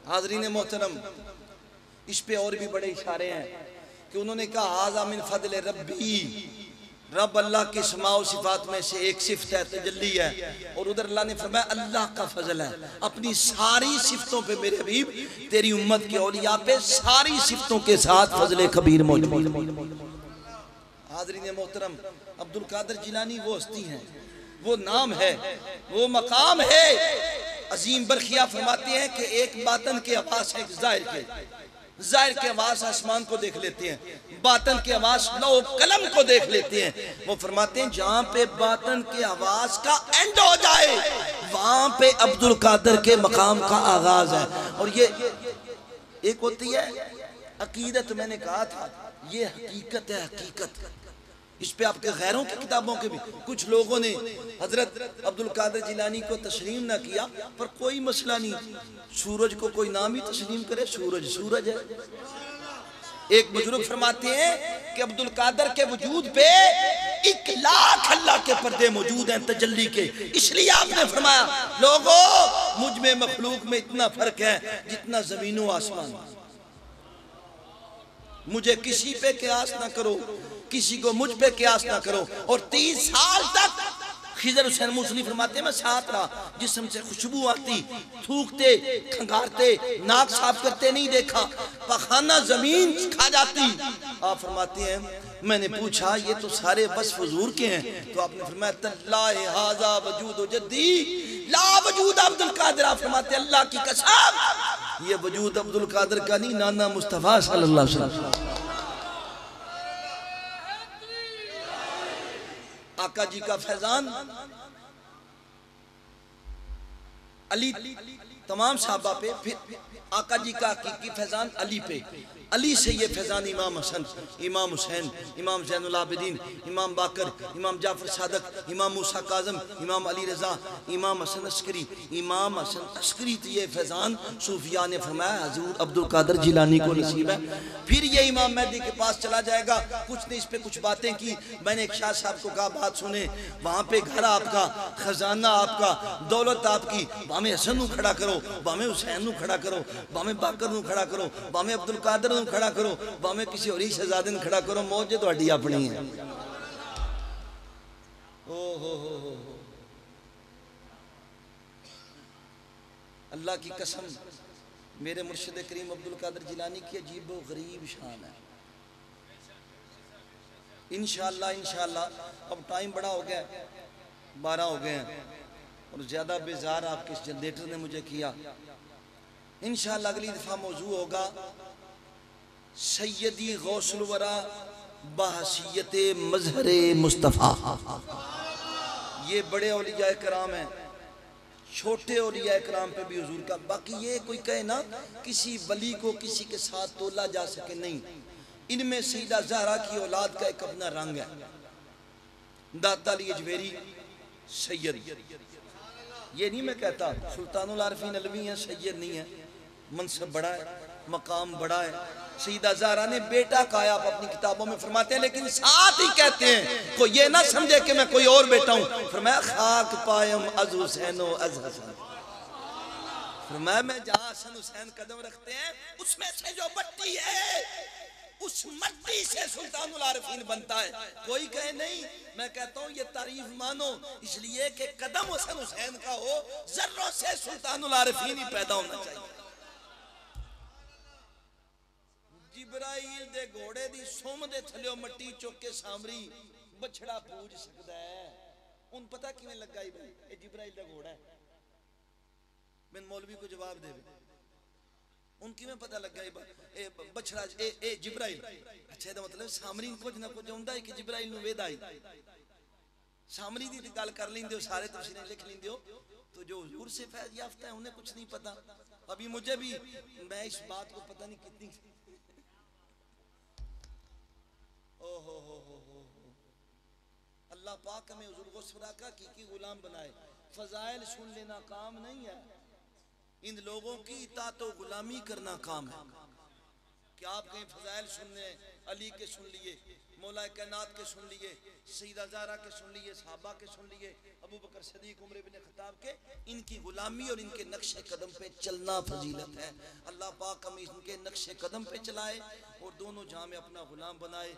हाज़रीन मोहतरम, इस पे और भी बड़े इशारे हैं कि उन्होंने कहा हाज़ा मिन फदल रब्बी, रब अल्लाह की समाओ सिफात में से एक सिफत है, तजल्ली है, और उधर अल्लाह ने फरमाया अल्लाह का फजल है। अपनी सारी सिफतों पे मेरे हबीब तेरी उम्मत के औलिया पे सारी सिफतों के साथ फजले कबीर मौजूद। हाज़रीन मोहतरम, अब्दुल कादिर जिलानी वो हस्ती हैं, वो नाम है, वो मकाम है। अजीम बरखिया फरमाते हैं कि एक बातन के आवाज है, जाहिर के आवाज आसमान को देख लेते हैं, बातन के आवाज लौह कलम को देख लेते हैं। वो फरमाते हैं जहां पे बातन के आवाज का एंड हो जाए वहां पे अब्दुल कादिर के मकाम का आगाज है। और ये एक होती है अकीदत, मैंने कहा था ये हकीकत है, हकीकत। इस पे आपके गैरों की किताबों के भी कुछ लोगों ने हजरत अब्दुल कादिर जिलानी को तस्लीम ना किया, पर कोई मसला नहीं, सूरज को कोई नाम ही तस्लीम करे, सूरज सूरज है। एक बुजुर्ग फरमाते हैं कि अब्दुल कादिर के वजूद पे 1 लाख अल्लाह के पर्दे मौजूद हैं तजल्ली के, इसलिए आपने फरमाया लोगों मुझ में मखलूक में इतना फर्क है जितना जमीन व आसमान। मुझे किसी पे कियास ना करो, किसी को मुझ पे कियास ना करो। और 30 साल तक खिजर हुसैन मूसली फरमाते हैं मैं साथ रहा, जिस्म से खुशबू आती, थूकते, खंगारते, नाक साफ करते नहीं देखा, पखाना जमीन खा जाती। आप फरमाते हैं मैंने पूछा ये तो सारे बस हुजूर के हैं, तो आपने फरमाया तल्लाहि हाज़ा वजूद जद्दी ला वजूद अब्दुल कादिर। आप फरमाते अल्लाह की कसम ये वजूद अब्दुल कादिर का नहीं, नाना मुस्तफा सल्लल्लाहु अलैहि वसल्लम आका जी का फैजान। अली तमाम साहबा पे, फिर आका जी का हकीकी फैजान अली पे, अली से ये फैजान इमाम हसन, इमाम हुसैन, इमाम ज़ैनुल आबिदीन, इमाम बाकर, इमाम जाफर सादक, इमाम मूसा काज़म, इमाम अली रज़ा, इमाम हसन अस्करी, इमाम हसन अस्करी। तो ये फैजान सूफिया ने फरमाया हजूर अब्दुल कादर जिलानी को नसीब है। फिर ये इमाम मेहदी के पास चला जाएगा। कुछ ने इस पे कुछ बातें की। मैंने एक शाह साहब को कहा बात सुने, वहाँ पे घर आपका, खजाना आपका, दौलत आपकी, बामे हसन नू खड़ा करो, बामे हुसैन नू खड़ा करो, बामे बाकर नू खड़ा करो, बामे अब्दुल कादर नू खड़ा करो, बामे किसी और शहजादे नू खड़ा करो, मौज तुहाडी अपनी है। ओ हो अल्लाह की कसम, मेरे मुर्शिद करीम अब्दुल कादर जिलानी की अजीब व गरीब शान है। इंशाअल्लाह इंशाअल्लाह, अब टाइम बड़ा हो गया, 12 हो गए हैं और ज़्यादा बेजार आपके इस जनरेटर ने मुझे किया। इंशाअल्लाह अगली दफ़ा मौजू होगा सैयदी गौसुल वरा बहसीयत मजहर मुस्तफ़ा। ये बड़े औलिया कराम हैं, छोटे औलिया कराम पे भी हुजूर का। बाकी ये कोई कहे ना किसी वली को किसी के साथ तोला जा सके, नहीं। इनमें सईदा ज़हरा की औलाद का एक अपना रंग है। दाता अली अजमेरी सैयद, ये नहीं मैं कहता सुल्तानुल आरिफीन अलवी है, सैयद नहीं है। मनसब बड़ा है, मकाम बड़ा है। सईदा ज़हरा ने बेटा कहा, आप अपनी किताबों में फरमाते हैं, लेकिन साथ ही कहते हैं कोई ये ना समझे कि मैं कोई और बेटा हूं। फरमाया खाक पायम अज हुसैनो अज हसन। फरमाया मैं जहां हसन हुसैन कदम रखते हैं उसमें से जो मट्टी है उस मट्टी से सुल्तानुल आरिफीन बनता है। कोई कहे नहीं, मैं कहता हूं ये तारीफ मानो, इसलिए कि कदम हसन हुसैन का हो, जर्रों से सुल्तानुल आरिफीन ही पैदा होना चाहिए। जिब्राइल दे घोड़े दी सुम दे थल्ले मट्टी चुक के सामरी बछड़ा पूज सकदा है। उन पता किवें लगा ही भाई ये जिब्राइल दा घोड़ा है? मैं मौलवी को जवाब दे, उन किवें पता लगा ये बछड़ा ए जिब्राइल? अच्छा दा मतलब सामरी कुछ ना कुछ होंदा है कि जिब्राइल नु वेद आई। सामरी दी गल कर लेंदे हो, सारे तफसीरें लिख लेंदे हो, तो जो हुजूर से फैज याफ्ता है उन्हें कुछ नहीं पता। अभी मुझे भी, मैं इस बात को पता नहीं कितनी अल्लाह पाक हमें हुजूर गुस्वरा का की गुलाम बनाए। फजाइल सुन लेना काम नहीं है, इन लोगों की इताअत व गुलामी करना काम है। कि आप कहीं फजाइल सुनने अली के सुन लिए, मौला कायनात के सुन लिए, सईदा ज़हरा के सुन लिए, सहाबा के सुन लिए, अबू बकर सदीक उमर इब्न खत्ताब के, इनकी गुलामी और इनके नक्शे कदम पे चलना फजीलत है। अल्लाह पाक हमें इनके नक्शे कदम पे चलाए और दोनों जहां में अपना गुलाम बनाए।